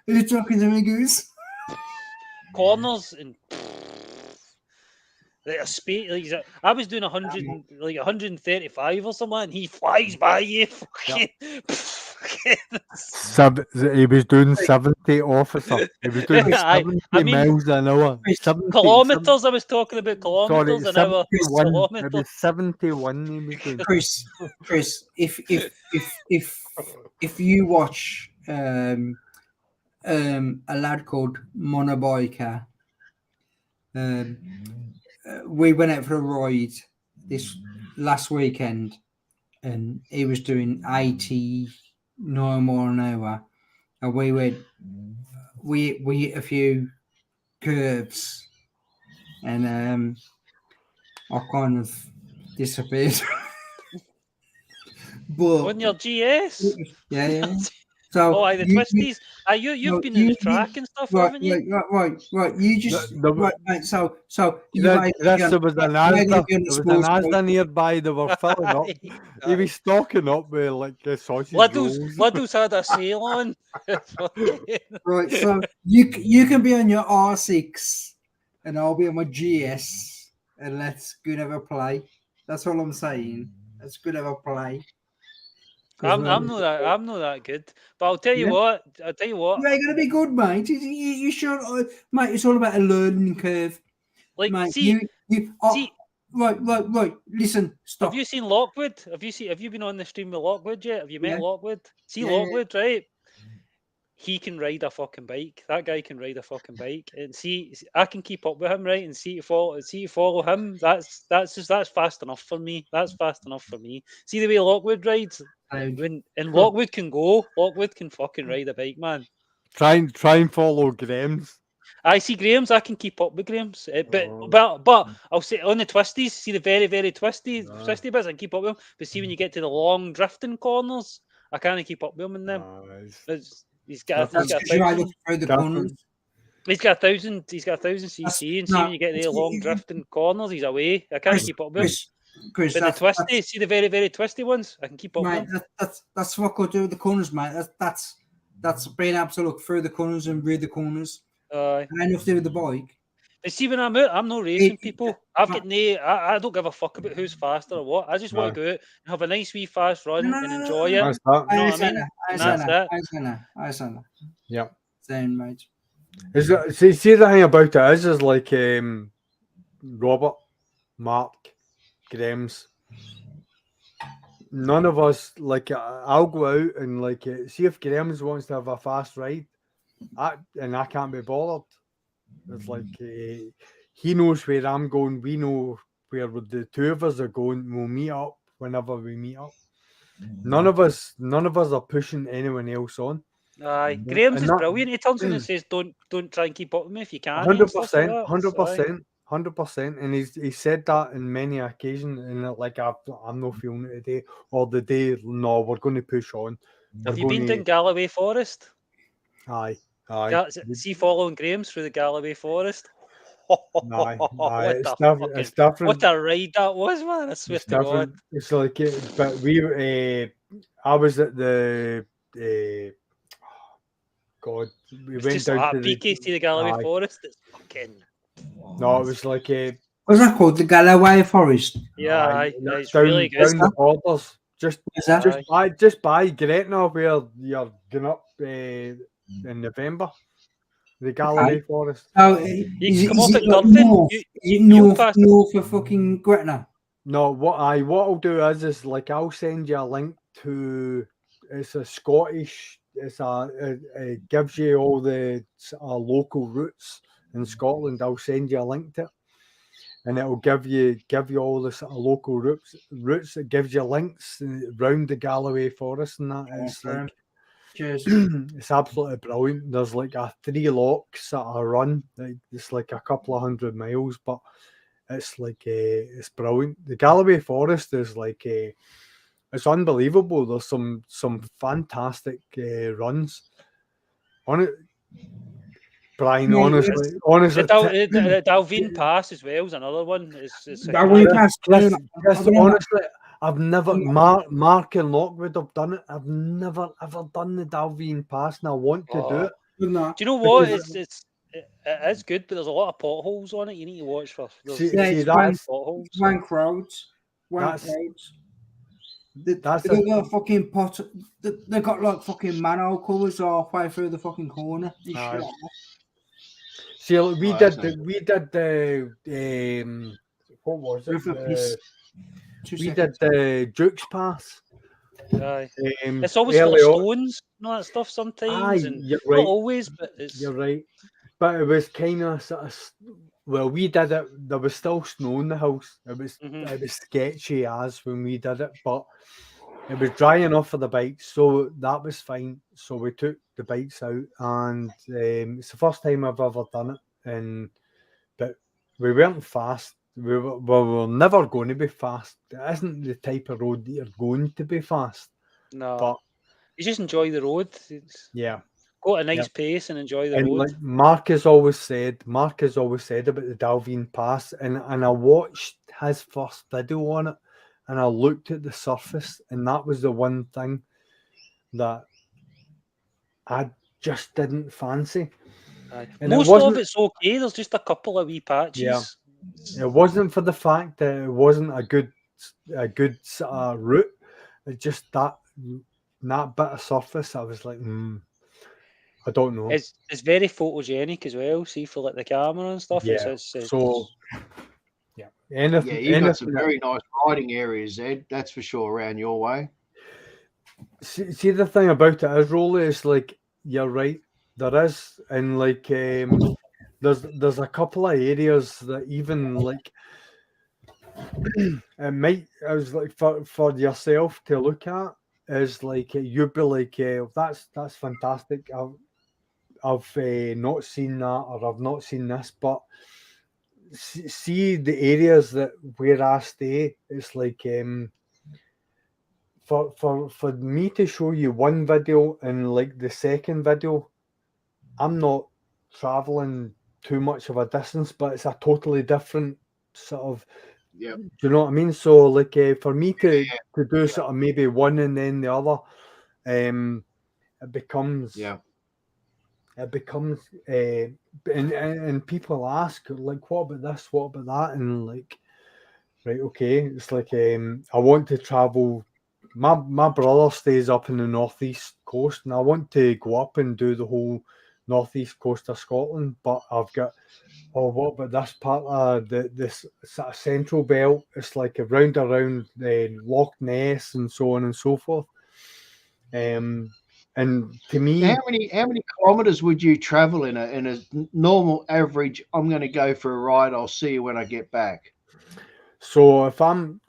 Are you talking to me, Goose? corners and like a speed. Like, I was doing 100, like 135 or something, and he flies by you. Fucking, he was doing 70, officer. He was doing Aye, 70 I mean, miles an hour. 70, kilometers. I was talking about Sorry, kilometers an hour. 71. It Kilometers. was 71 he was doing. Chris, if you watch a lad called Monobiker, we went out for a ride this last weekend, and he was doing 89 mile an hour, and we hit a few curves, and I kind of disappeared. But On your GS. yeah. So Oh, the twisties. You've been in the track and stuff, haven't you? Right. You just right, mate. So you There was an Asda nearby. They were filling up. He was stocking up with like sausage rolls. Liddles had a sale on. Right, so you can be on your R6 and I'll be on my GS, and let's go and have a play. That's all I'm saying. Let's go and have a play. I'm not that good, but I'll tell you what. You ain't gonna be good, mate. You sure, mate? It's all about a learning curve. Like, mate, see, right. Listen, stop. Have you seen Lockwood? Have you been on the stream with Lockwood yet? Have you met Lockwood? See Lockwood, right? He can ride a fucking bike. That guy can ride a fucking bike, and see, I can keep up with him, right? And see to follow him. That's fast enough for me. That's fast enough for me. See the way Lockwood rides. And Lockwood can go. Lockwood can fucking ride a bike, man. Try and follow Graham's. I see Graham's. I can keep up with Graham's, but I'll say on the twisties. See the very twisty bits. I can keep up with them. But see when you get to the long drifting corners, I can't keep up with him in them. He's got 1,000 cc, and see when you get the long drifting corners, he's away. I can't keep up with him. Chris, but the twisty, see the very twisty ones, I can keep up mate, with. That's what I do with the corners, mate. That's being able to look through the corners and read the corners. And enough to do with the bike. But see, when I'm out, I'm not racing people. I don't give a fuck about who's faster or what. I just want to go out and have a nice wee fast run and enjoy it. I understand that. Yeah. Same, mate. See the thing about it is like Robert, Mark, Graham's. None of us, like, I'll go out and like see if Graham's wants to have a fast ride, and I can't be bothered. It's like he knows where I'm going. We know where the two of us are going. We'll meet up whenever we meet up. None of us are pushing anyone else on. Aye, Graham's is brilliant. He turns in and says, "Don't try and keep up with me if you can." 100%. And he said that in many occasions. And like I'm not feeling it today, or the day. No, we're going to push on. Have you been down Galloway Forest? Aye. See, following Graham's through the Galloway Forest. It's different. What a ride that was, man! I swear to God. It's like, but I was at the. God, we It's went just down like to PK to the Galloway Forest. It's fucking. No, it was like What's that called? The Galloway Forest. Yeah, it's down, really good. down the borders, just by Gretna, where you're going up in November. The Galloway Forest. Oh, you come off at Girvan. Is it north of fucking Gretna? No, what I'll do is like I'll send you a link to. It's a Scottish. It gives you all the local routes in Scotland. I'll send you a link to it, and it'll give you all the sort of local routes. It gives you links around the Galloway Forest and that. It's like it's absolutely brilliant. There's like a 3 locks that I run. It's like a couple of 100 miles, but it's like it's brilliant. The Galloway Forest is like it's unbelievable. There's some fantastic runs on it. Brian, honestly, the Dalveen Pass as well is another one. Honestly, I've never Mark and Lockwood have done it. I've never ever done the Dalveen Pass, and I want to do it. Do you know what? It is good, but there's a lot of potholes on it. You need to watch for. It's potholes. Wank roads. They've got a fucking pot. They've got like fucking manhole covers halfway through the fucking corner. See, we did the what was it? We did the Duke's Pass. It's always full of stones and all that stuff sometimes. You're right. Not always, but you're right. But it was kind of sort of. Well, we did it. There was still snow in the house. It was sketchy as when we did it, but it was dry enough for the bikes, so that was fine. So we took the bikes out, and it's the first time I've ever done it. But we weren't fast. We were never going to be fast. It isn't the type of road that you're going to be fast. No, but you just enjoy the road. Go at a nice pace and enjoy the road. Like Mark has always said about the Dalveen Pass, and I watched his first video on it, and I looked at the surface, and that was the one thing that I just didn't fancy. And most of it's okay. There's just a couple of wee patches. Yeah. It wasn't for the fact that it wasn't a good route. It's just that bit of surface. I was like, I don't know. It's very photogenic as well. See, for like the camera and stuff. Yeah. You've got some very nice riding areas, Ed. That's for sure around your way. See, the thing about it is, Rolly, is like you're right. There is, and like there's a couple of areas that even like I was like for yourself to look at is like you'd be like, that's fantastic. I've not seen that, or I've not seen this, but see the areas that where I stay, it's like for me to show you one video and like the second video, I'm not traveling too much of a distance, but it's a totally different sort of. Yeah. Do you know what I mean? So like for me to do sort of maybe one and then the other, it becomes. It becomes and people ask like, what about this, what about that, and like, right, okay, it's like I want to travel. My brother stays up in the northeast coast, and I want to go up and do the whole northeast coast of Scotland, but I've got what about this part of this sort of central belt? It's like around Loch Ness and so on and so forth. And to me, how many kilometers would you travel in a normal average? I'm going to go for a ride. I'll see you when I get back. So if I'm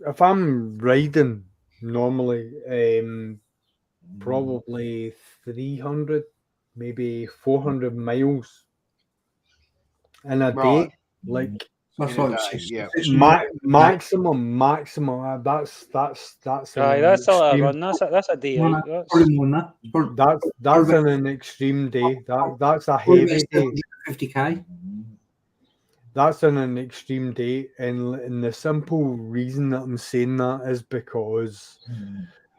riding normally, probably 300, maybe 400 miles in a day. Like that's maximum. That's that's a run. That's a day out. That's an extreme day. That's a heavy day. 50k. that's in an extreme date, and the simple reason that I'm saying that is because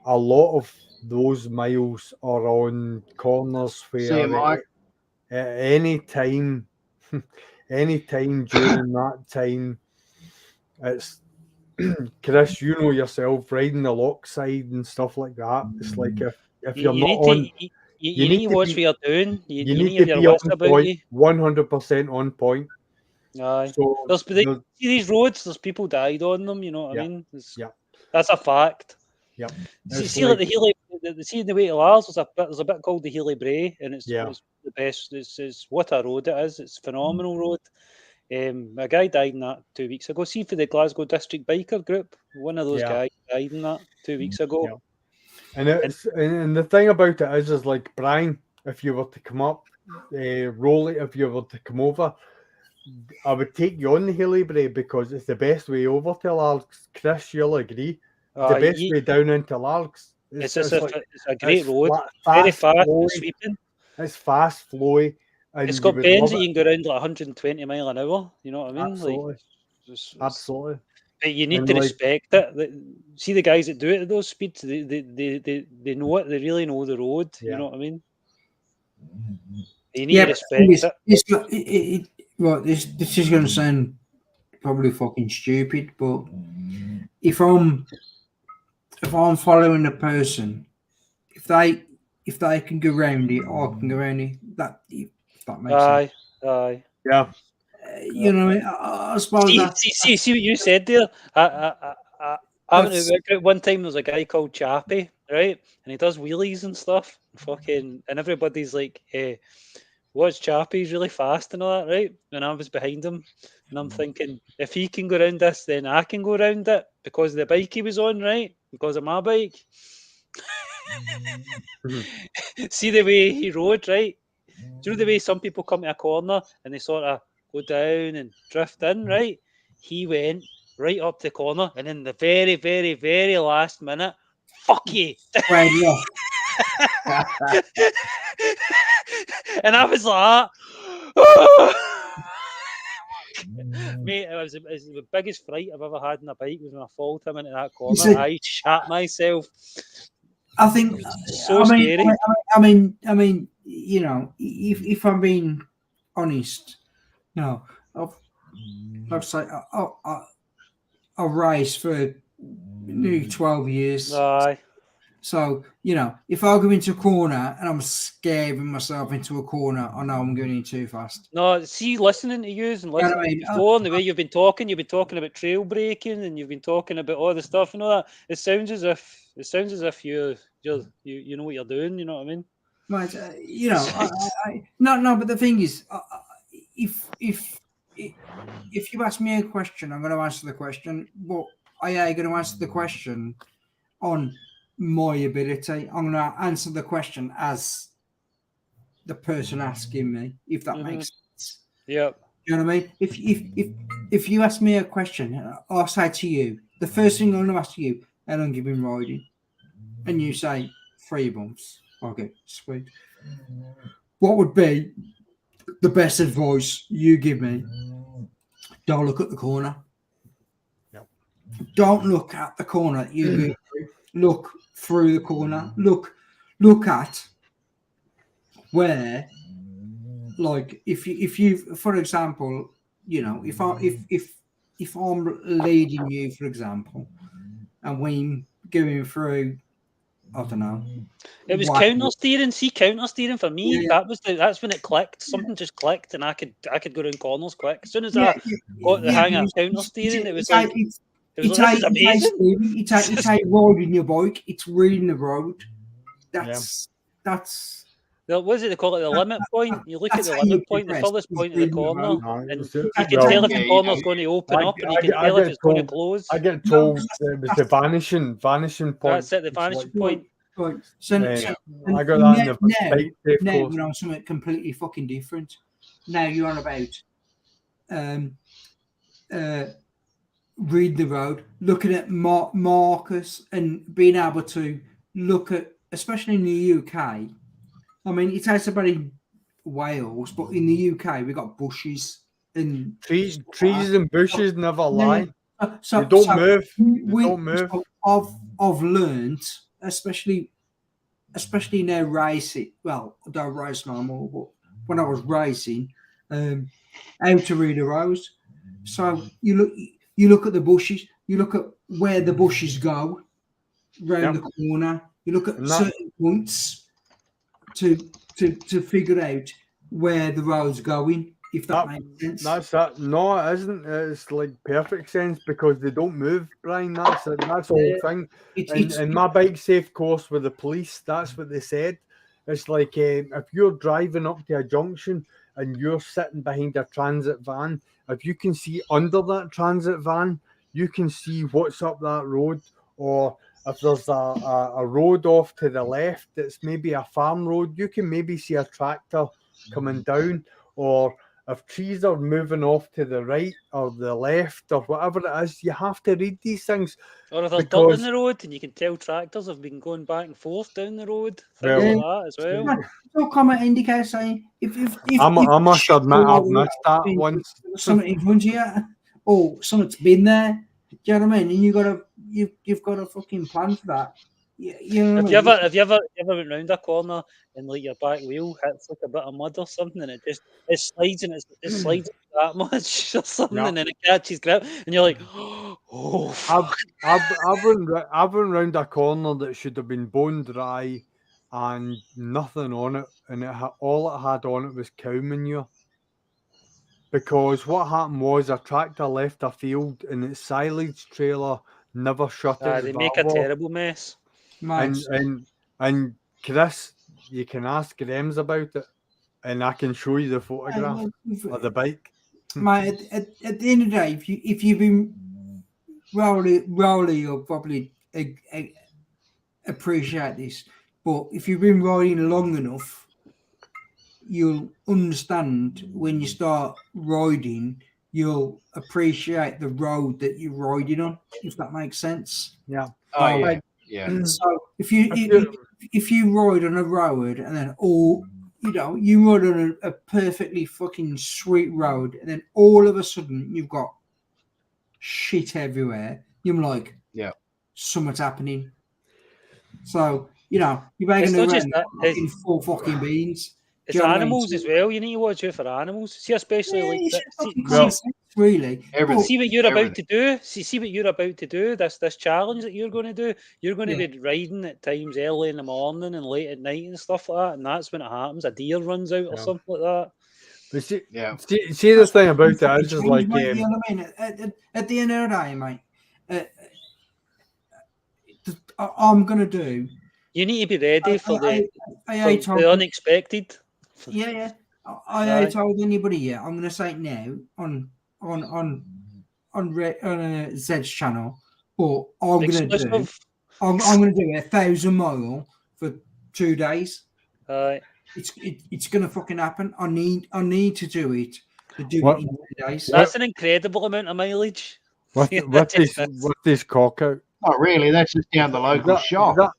a lot of those miles are on corners See you, where Mike. at any time, any time during that time, it's Chris, you know yourself, riding the lock side and stuff like that. It's like if you're not on, you need to watch what you're doing. You you need need to to have be your wits on about point, you. 100% on point. Aye. So See these roads, there's people died on them, you know what I mean? That's a fact. Yeah. See like the Healy, see the way to Lars, there's a bit called the Healy Bray, and it's the best. It's what a road it is. It's a phenomenal road. A guy died in that 2 weeks ago. See for the Glasgow District Biker Group, one of those guys died in that 2 weeks ago. Yeah. And the thing about it is like Brian, if you were to come up, Rolly, if you were to come over, I would take you on the Healy Bray because it's the best way over to Largs. Chris, you'll agree. The best way down into Largs. It's a great road. Very fast and sweeping. It's fast flowy. And it's got bends that you can go around like 120 mile an hour. You know what I mean? Absolutely. Like, absolutely. But you need to respect it. See the guys that do it at those speeds. They know it. They really know the road. Yeah. You know what I mean? You need to respect it. Right, this is going to sound probably fucking stupid, but if I'm following a person, if they can go round it, I can go round it. If that makes sense. Aye. Yeah. You know, I suppose. See what you said there. I went to work out one time. There's a guy called Chappie, right, and he does wheelies and stuff. And everybody's like, "Hey, what's Chappie? He's really fast and all that, right?" And I was behind him, and I'm thinking, if he can go around this, then I can go around it because of the bike he was on, right? Because of my bike. See the way he rode, right? Do you know the way some people come to a corner and they sort of go down and drift in, right? He went right up the corner, and in the very, very, very last minute, fuck you. And I was like, mate, it was the biggest fright I've ever had in a bike was when I followed him into that corner. I shat myself. I think so scary. I mean, you know, if I'm being honest, no, I've say I've raced for nearly 12 years. Aye. So, you know, if I go into a corner and I'm scaring myself into a corner, I know I'm going in too fast. No, see, listening to you and listening before and the way you've been talking about trail breaking and you've been talking about all the stuff and all that. It sounds as if you know what you're doing. You know what I mean? Right. You know, no. But the thing is, if you ask me a question, I'm going to answer the question. But I am going to answer the question on my ability. I'm going to answer the question as the person asking me, if that makes sense. Yep. You know what I mean? If you ask me a question, I'll say to you, the first thing I'm going to ask you, how long you been riding? And you say 3 months. Okay, sweet. What would be the best advice you give me? Don't look at the corner. Yep. Don't look at the corner. You look through the corner. Look at where, like, if you, for example, you know, if I'm leading you, for example, and we're going through, I don't know. It was counter steering. See, counter steering for me. Yeah. That's when it clicked. Something just clicked, and I could go around corners quick. As soon as I got the hang of counter steering, it was like this is amazing. It's how riding your bike. It's reading the road. That's. What is it they call it? The limit point. You look at the limit point, the furthest point of the corner, and you can tell if the corner's going to open up, and you can tell if it's going to close. I get told it was the vanishing point. That's it, the vanishing point. Right. So I got that now we're on something completely fucking different. Now you're on about read the road, looking at markers, and being able to look at, especially in the UK. I mean, it takes about in Wales, but in the UK we got bushes and trees and bushes never lie. So They don't move. They we- don't move. so I've learned, especially now racing. Well, I don't race no more, but when I was racing, how to read the roads. So you look at the bushes, you look at where the bushes go round the corner. You look at certain points to figure out where the road's going. If that makes sense. That's that. No, it isn't. It's like perfect sense because they don't move, Brian. That's it. That's the whole thing. In my bike safe course with the police, that's what they said. It's like if you're driving up to a junction and you're sitting behind a transit van, if you can see under that transit van, you can see what's up that road. Or if there's a road off to the left that's maybe a farm road, you can maybe see a tractor coming down. Or if trees are moving off to the right or the left or whatever it is, you have to read these things. Or if there's dirt in the road and you can tell tractors have been going back and forth down the road, things like that as well. No comment indicator saying if I must admit I've missed that once. Something in front of you, or something's been there. Do you know what I mean? And you've got a fucking plan for that. You know Have you ever went round a corner and like your back wheel hits like a bit of mud or something and it slides and it slides that much or something and then it catches grip and you're like, oh fuck. I've run round a corner that should have been bone dry and nothing on it, and all it had on it was cow manure. Because what happened was a tractor left a field and its silage trailer never shut it. They make a terrible mess. And Chris, you can ask Rems about it, and I can show you the photograph of the bike. Mate, at the end of the day, if you've been Rowley, you'll probably appreciate this. But if you've been riding long enough, you'll understand when you start riding, you'll appreciate the road that you're riding on, if that makes sense. Yeah. Oh, yeah. Yeah. So if you ride on a road and then you ride on a perfectly fucking sweet road and then all of a sudden you've got shit everywhere, you're like, something's happening. So you're making in full fucking beans. It's animals as well. You need to watch out for animals. See, especially really. See what you're about to do. See what you're about to do. This challenge that you're going to do. You're going to be riding at times early in the morning and late at night and stuff like that. And that's when it happens. A deer runs out or something like that. But see the thing about it is just like you know what I mean? At the end of the day, mate, I'm gonna do. You need to be ready for the unexpected. Yeah. I ain't told anybody yet. I'm gonna say it now on Zed's channel, but I'm gonna do 1,000 mile for 2 days. It's gonna fucking happen. I need to do it. To do it in 2 days. That's an incredible amount of mileage. What this cock out? Oh, really? That's just down the local shop.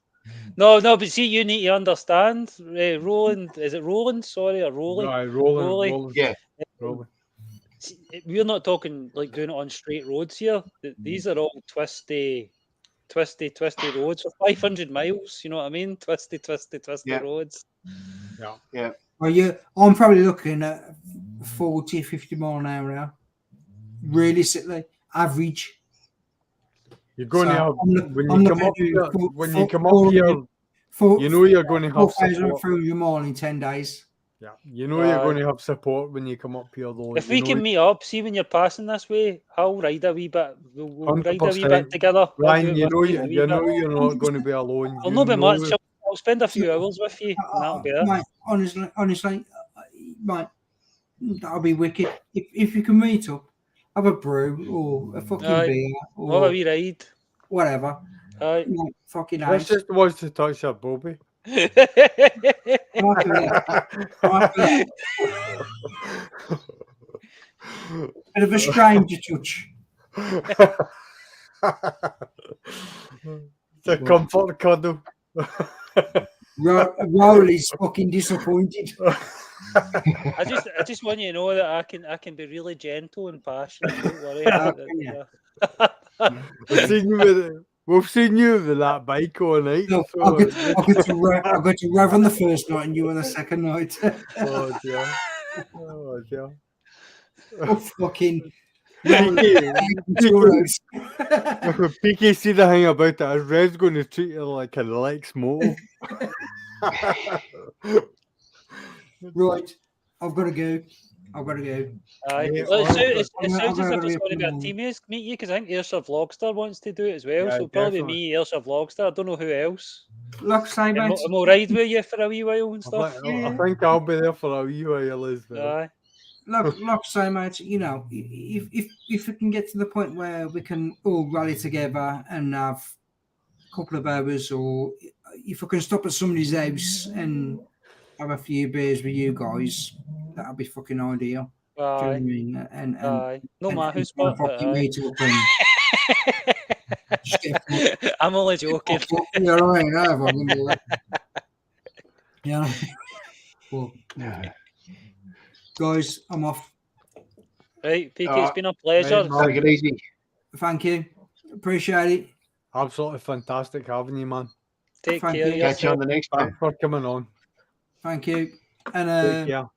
No, but see, you need to understand, Roland. Is it Roland? Sorry, or Rolling? Right, Roland. Yeah. Roland. We're not talking like doing it on straight roads here. These are all twisty roads for 500 miles. You know what I mean? Twisty roads. Yeah. Well, I'm probably looking at 40, 50 mile an hour now. Realistically, average. You're going to have when you come up here. You know you're going to have support. 4,300 mile in 10 days. Yeah, you know you're going to have support when you come up here, though. If we can meet up, see when you're passing this way, I'll ride a wee bit. We'll ride a wee bit together. Ryan, you know you're not going to be alone. I'll not be much. I'll spend a few hours with you. And that'll be it. Mate, honestly, mate, that'll be wicked. If you can meet up, have a brew or a fucking beer or have a wee ride, whatever. Fucking nice. This just was to touch that Bobby. Bit of a stranger touch. It's a comfort cuddle. Rowley's fucking disappointed. I just want you to know that I can be really gentle and passionate. Don't worry about that. We've seen you with that bike all night. No, So I'll go to Rev on the first night and you on the second night. oh dear. Oh dear. Oh, fucking. PK, see the thing about that is Rev's going to treat her like a Lex Moto. Right, I've got to go. Aye. Yeah, Well, alright, it I'm sounds as gonna if it's be going to be a team meet you because I think Airsoft Vlogster wants to do it as well. Yeah, So it'll probably definitely. me, Airsoft Vlogster. I don't know who else. Like say, And mate. we'll ride with you for a wee while and stuff. I think I'll be there for a wee while as well. Aye. Like say, mate. You know, if we can get to the point where we can all rally together and have a couple of hours, or if we can stop at somebody's house and have a few beers with you guys, that'll be fucking ideal. Do you know what I Aye. mean? And Aye. No and- matter and who's spot, but fucking aye. meet up and just get I'm only joking. you know what I mean? I fucking do that. Yeah. Well, guys, I'm off. Right, PK, it's been a pleasure. Right, man. Take it easy. Thank you. Appreciate it. Absolutely fantastic having you, man. Take Thank care. you. of Catch you on yourself. the next one. Thanks for coming on. Thank you. Take And care.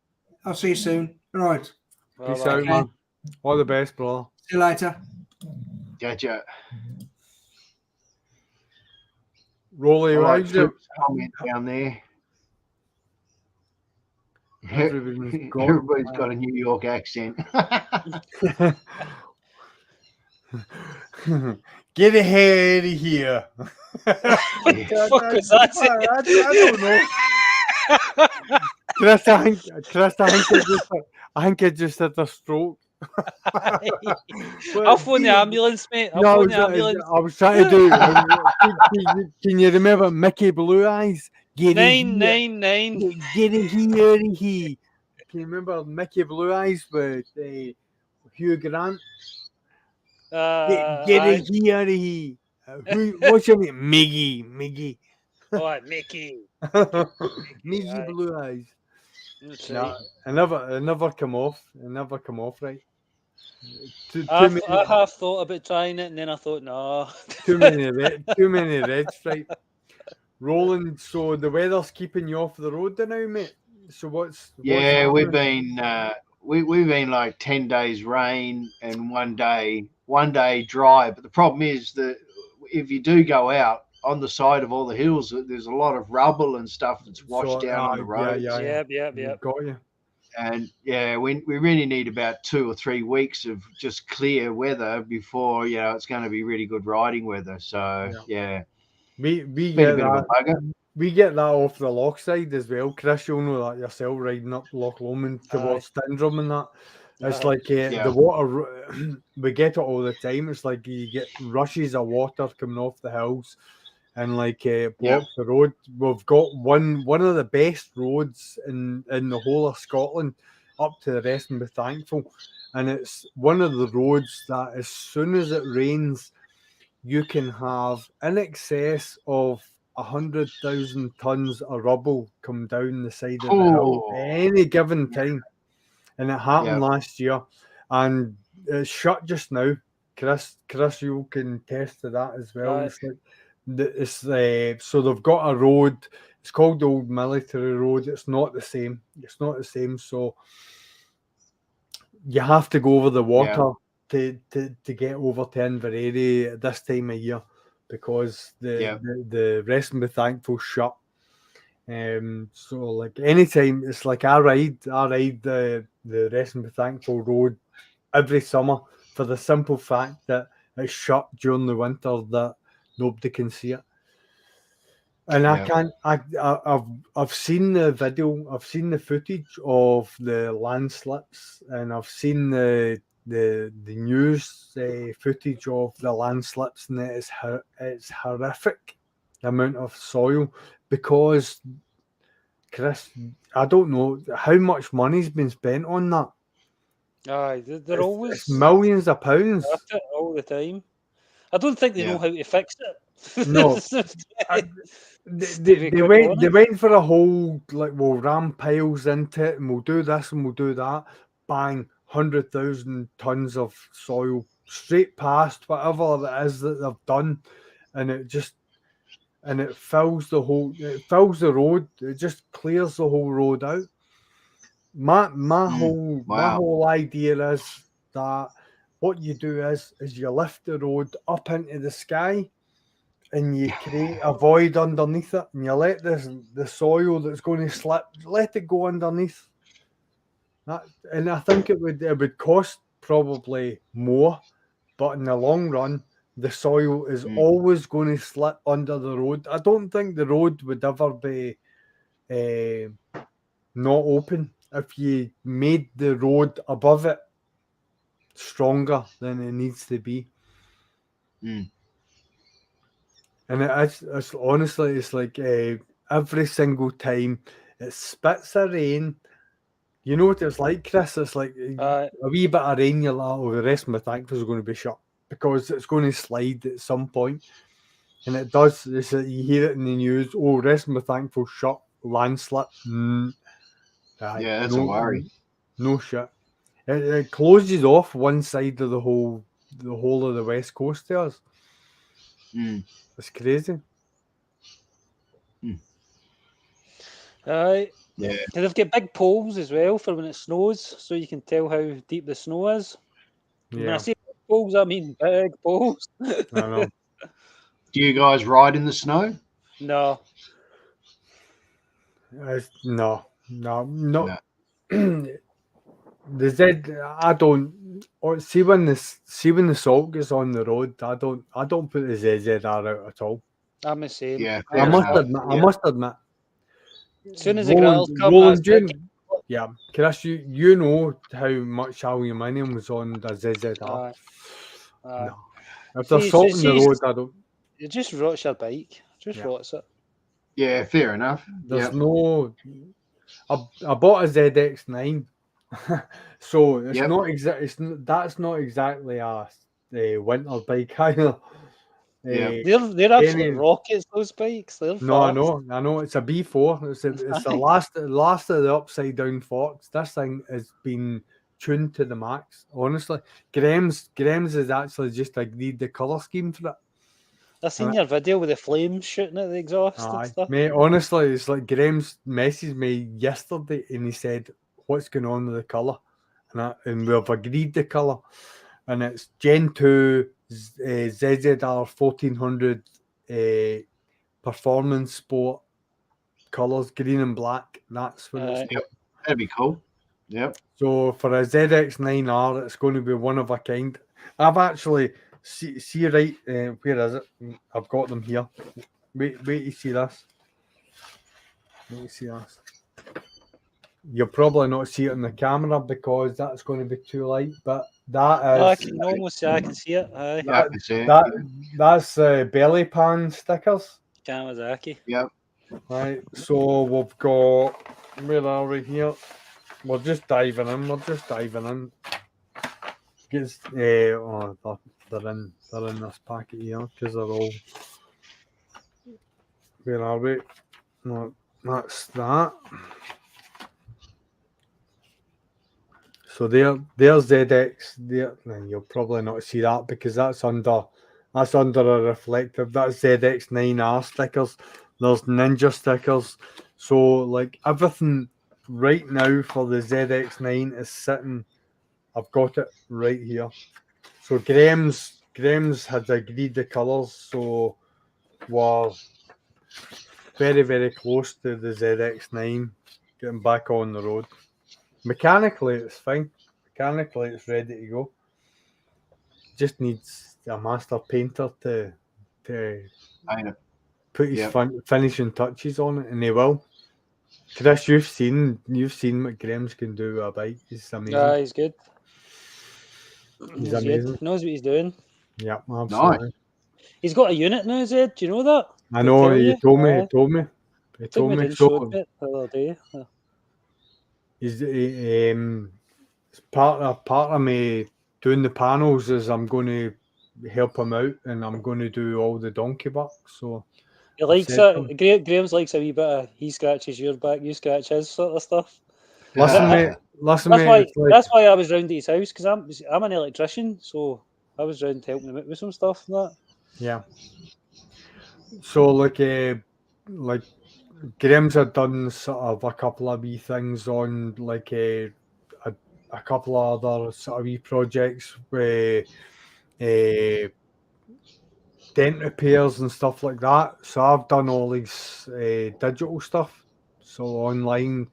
I'll see you soon. All right. See Peace Bye-bye. out, man. All the best, brother. you later. Gotcha. Rolly, All right, how's your comment down there. Everybody's Got a New York accent. Get the hell out of here. What the fuck was that? I don't know. Chris, I think I just had a stroke. I'll phone the ambulance, mate. I'll phone the ambulance. I was trying to do. Can you remember Mickey Blue Eyes? Get it 999. Get it here, he. Can you remember Mickey Blue Eyes with Hugh Grant? Get Aye. it here, he. What's your name? Miggy. Oh, Mickey. Mickey aye. Blue Eyes. That's Nah, right. it never come off. It never come off right. Too I many, half thought about trying it, and then I thought, no. too many reds, right? Rolling. So the weather's keeping you off the road now, mate. So what's Yeah, we've happening? been we've been like 10 days rain and one day dry. But the problem is that if you do go out on the side of all the hills, there's a lot of rubble and stuff that's washed down on the roads. Yep. Got you. And yeah, we really need about 2 or 3 weeks of just clear weather before it's going to be really good riding weather. So yeah, We been get a bit of a that. bugger. We get that off the lock side as well, Chris. You'll know that yourself, riding up Loch Lomond towards Tyndrum and that. It's like the water. We get it all the time. It's like you get rushes of water coming off the hills, and like blocks the road. We've got one of the best roads in the whole of Scotland, up to the rest, and be thankful. And it's one of the roads that as soon as it rains, you can have in excess of 100,000 tons of rubble come down the side of the hill at any given time. And it happened last year. And it's shut just now. Chris, you can test to that as well. So they've got a road. It's called the Old Military Road. It's not the same. So you have to go over the water to get over to Inverary at this time of year, because the Rest and Be Thankful shut. So like anytime, it's like I ride the Rest and Be Thankful road every summer for the simple fact that it's shut during the winter, that nobody can see it. And I've seen the video, I've seen the footage of the landslips, and I've seen the news footage of the landslips, and it's horrific, the amount of soil. Because, Chris, I don't know how much money's been spent on that. Aye, they're always millions of pounds all the time. I don't think they know how to fix it. No. They went for a whole, like, we'll ram piles into it and we'll do this and we'll do that. Bang, 100,000 tons of soil straight past whatever it is that they've done, and it fills the road. It just clears the whole road out. My whole idea is that what you do is you lift the road up into the sky, and you create a void underneath it, and you let the soil that's going to slip, let it go underneath. And I think it would cost probably more, but in the long run, the soil is always going to slip under the road. I don't think the road would ever be not open if you made the road above it stronger than it needs to be. And it's honestly, it's like every single time it spits a rain. You know what it's like, Chris? It's like a wee bit of rain, you're like, oh, the rest of my tank is going to be shut because it's going to slide at some point. And it does. It's like you hear it in the news, oh, rest of my tank will shut, landslip. Yeah, that's a worry. No shit. It closes off one side of the whole of the west coast there. It's crazy. Aye. Yeah. They've got big poles as well for when it snows, so you can tell how deep the snow is. Yeah. When I say big poles, I mean big poles. I know. Do you guys ride in the snow? No. No. The Z, I don't. Or see when the salt gets on the road, I don't put the ZZR out at all. I'm the same. Yeah, I must admit. As soon as the grills come, that's it. Yeah, Chris, you know how much aluminium was on the ZZR. No. If there's salt on the road, I don't. It just rots your bike. Rots it. Yeah, fair enough. There's no. I bought a ZX9, so it's not that's not exactly a winter bike either. They're absolute rockets. Those bikes. They're no, I know. It's a B4. It's the last of the upside down forks. This thing has been tuned to the max. Honestly, Graham's is actually just agreed the colour scheme for it. I seen your video with the flames shooting at the exhaust and stuff. Mate, honestly, it's like Graham's messaged me yesterday and he said, what's going on with the colour? And we've agreed the colour. And it's Gen 2 ZZR 1400 Performance Sport colours, green and black. That's what it's got. That'd be cool. Yep. So for a ZX9R, it's going to be one of a kind. I've actually... See right, where is it? I've got them here. Wait to see this. You'll probably not see it on the camera because that's going to be too light, but that is... I can almost say I can see it. That's belly pan stickers. Kawasaki. Yep. Right, so we've got... Where are we here? We're just diving in. Gets, they're in this packet here because they're all. Where are we? No, that's that. So there's ZX. There, and you'll probably not see that because that's under a reflective. That's ZX9R stickers. There's Ninja stickers. So like everything right now for the ZX9 is sitting. I've got it right here. So Graham's had agreed the colours, so we're very, very close to the ZX9 getting back on the road. Mechanically, it's fine. Mechanically, it's ready to go. Just needs a master painter to put his finishing touches on it, and he will. Chris, you've seen what Graham's can do with a bike. He's amazing. Yeah, he's good. He's amazing. Good. Knows what he's doing. Yeah, absolutely. Nice. He's got a unit now, Zed. Do you know that? I know. He told me. So the other day. He's part of me doing the panels is I'm going to help him out, and I'm going to do all the donkey work. So He likes it. Graham's likes a wee bit of he scratches your back, you scratch his sort of stuff. Listen, mate. Listen, That's mate. why. It's like, That's why I was round at his house, because I'm an electrician, so I was round helping him out with some stuff and that. yeah. So like Graham's had done sort of a couple of wee things on like a couple of other sort of wee projects with dent repairs and stuff like that. So I've done all these digital stuff, so online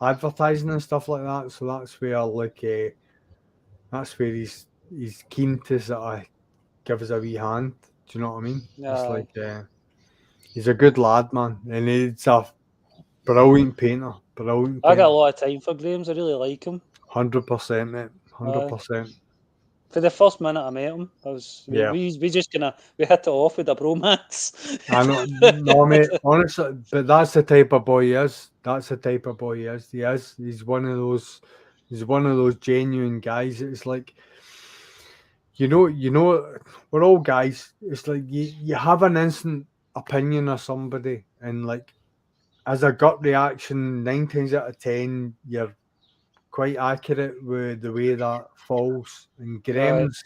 advertising and stuff like that. So that's where he's keen to sort of give us a wee hand. Do you know what I mean? It's like he's a good lad, man, and he's a brilliant painter. Brilliant. I got a lot of time for Graham's. I really like him. 100%, mate. 100%. For the first minute I met him, we just we hit it off with a bromance. I know, no, mate. Honestly, but that's the type of boy he is. That's the type of boy he is. He is. He's one of those. He's one of those genuine guys. It's like, you know, we're all guys. It's like you have an instant opinion of somebody, and like, as a gut reaction, 9 times out of 10, you're quite accurate with the way that falls. And Graham's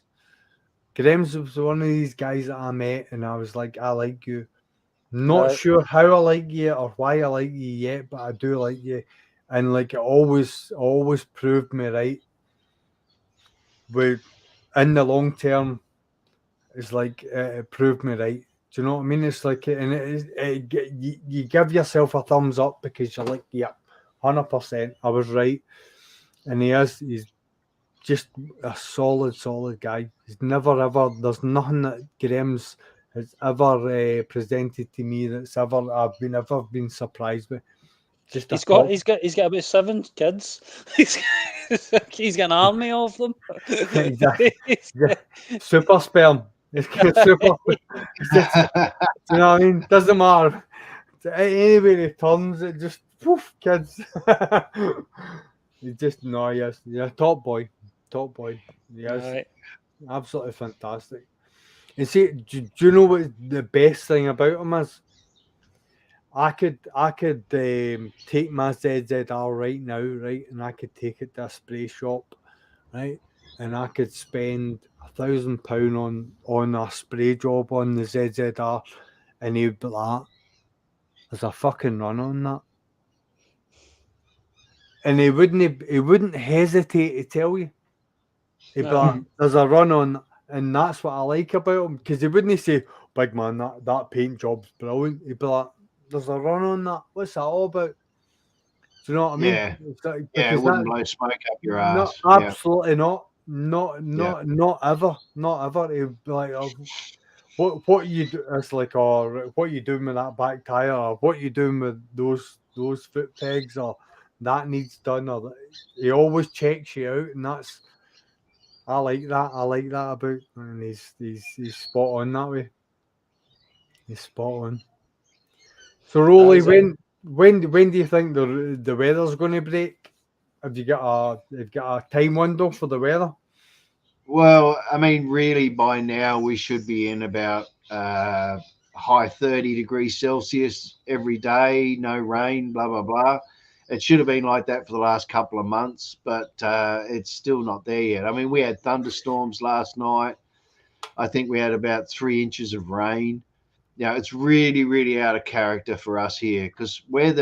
was one of these guys that I met, and I was like, I like you. Not sure how I like you or why I like you yet, but I do like you. And like it always proved me right. With in the long term, it's like it proved me right. Do you know what I mean? It's like, and you give yourself a thumbs up because you're like, yeah, 100%, I was right. And he's just a solid guy. He's never ever. There's nothing that Graham's has ever presented to me I've been surprised with. Just he's got about 7 kids. He's got an army of them. Exactly. Super sperm. It's super. You know what I mean? Doesn't matter. Anyway, it turns it just poof, kids. He's just he's a top boy. Yes, absolutely fantastic. And see, do you know what the best thing about him is? I could take my ZZR right now, right, and I could take it to a spray shop, right, and I could spend £1,000 on a spray job on the ZZR, and he'd be like, "There's a fucking run on that," and he wouldn't hesitate to tell you. He'd be like, "There's a run on," and that's what I like about him, because he wouldn't say, "Big man, that paint job's brilliant." He'd be like, "There's a run on that. What's that all about?" Do you know what I mean? Yeah, it wouldn't blow smoke up your ass. No, absolutely not. Not ever. He'd be like, what you do? It's like, what you doing with that back tire? Or what you doing with those foot pegs? Or that needs done. Or he always checks you out, and I like that. About, and he's spot on that way. He's spot on. So, Rolly, when do you think the weather's going to break? Have you got a time window for the weather? Well, I mean, really, by now we should be in about high 30 degrees Celsius every day, no rain, blah blah blah. It should have been like that for the last couple of months, but it's still not there yet. I mean, we had thunderstorms last night. I think we had about 3 inches of rain. Now it's really, really out of character for us here, because I'm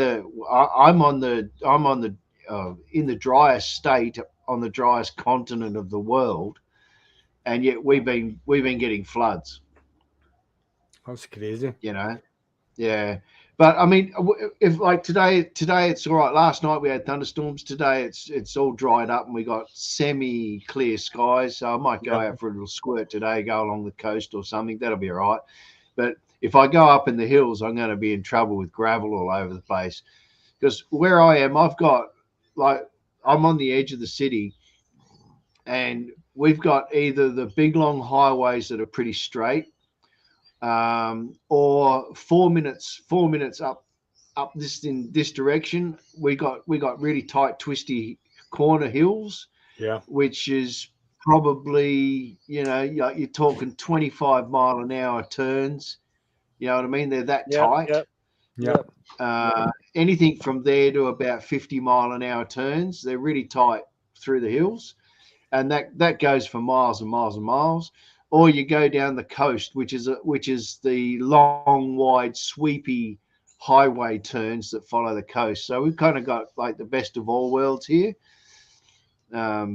in the driest state on the driest continent of the world, and yet we've been getting floods. That's crazy. You know, yeah. But I mean, if like today it's all right. Last night we had thunderstorms. Today it's all dried up and we got semi-clear skies. So I might go out for a little squirt today, go along the coast or something. That'll be all right. But if I go up in the hills, I'm going to be in trouble with gravel all over the place, because where I am, I'm on the edge of the city, and we've got either the big long highways that are pretty straight, or 4 minutes up in this direction, we got really tight, twisty corner hills, which is probably, you're talking 25-mile-an-hour turns. You know what I mean? They're that tight. Anything from there to about 50-mile-an-hour turns, they're really tight through the hills, and that goes for miles and miles and miles. Or you go down the coast, which is the long, wide, sweepy highway turns that follow the coast. So we've kind of got like the best of all worlds here. But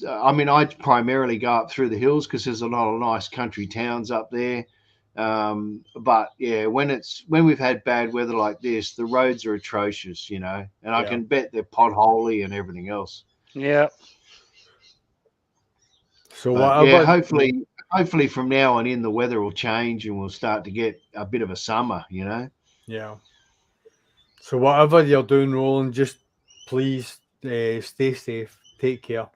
I mean, I primarily go up through the hills because there's a lot of nice country towns up there. But yeah, when we've had bad weather like this, the roads are atrocious, and I can bet they're potholey and everything else. Yeah. So hopefully from now on in, the weather will change and we'll start to get a bit of a summer, Yeah. So whatever you're doing, Roland, just please stay safe. Take care.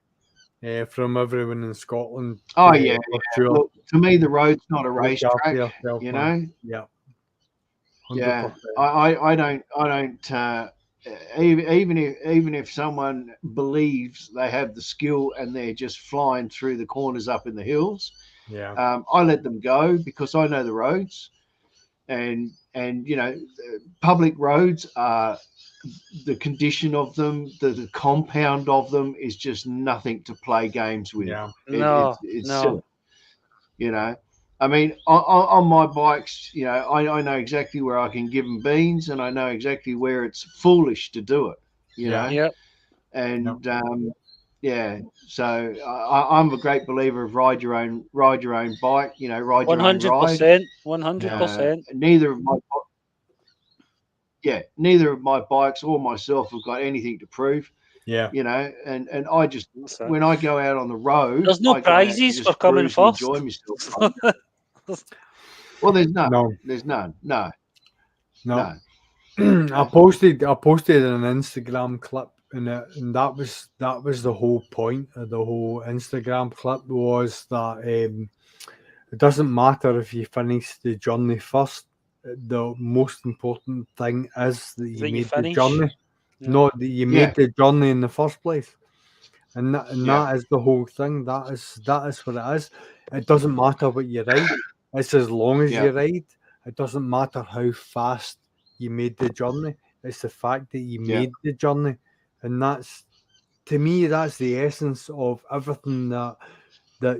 From everyone in Scotland. Oh yeah. Look, to me, the road's not a racetrack. Yourself, man. Yeah. 100%. Yeah. I don't. Even if someone believes they have the skill and they're just flying through the corners up in the hills, I let them go because I know the roads, and public roads are, the condition of them, the compound of them is just nothing to play games with. It's silly, I mean, on my bikes, I know exactly where I can give them beans, and I know exactly where it's foolish to do it, And so I'm a great believer of ride your own bike, ride your own ride. 100%. Neither of my bikes or myself have got anything to prove. And I just, when I go out on the road, there's no prizes for coming first. Enjoy myself. Well, there's none. No. There's none. No. I posted an Instagram clip, and that was the whole point of the whole Instagram clip, was that it doesn't matter if you finish the journey first. The most important thing is that you made the journey, not that you made the journey in the first place. And that is the whole thing. That is what it is. It doesn't matter what you ride. It's as long as you ride. It doesn't matter how fast you made the journey. It's the fact that you made the journey, and that's, to me, that's the essence of everything that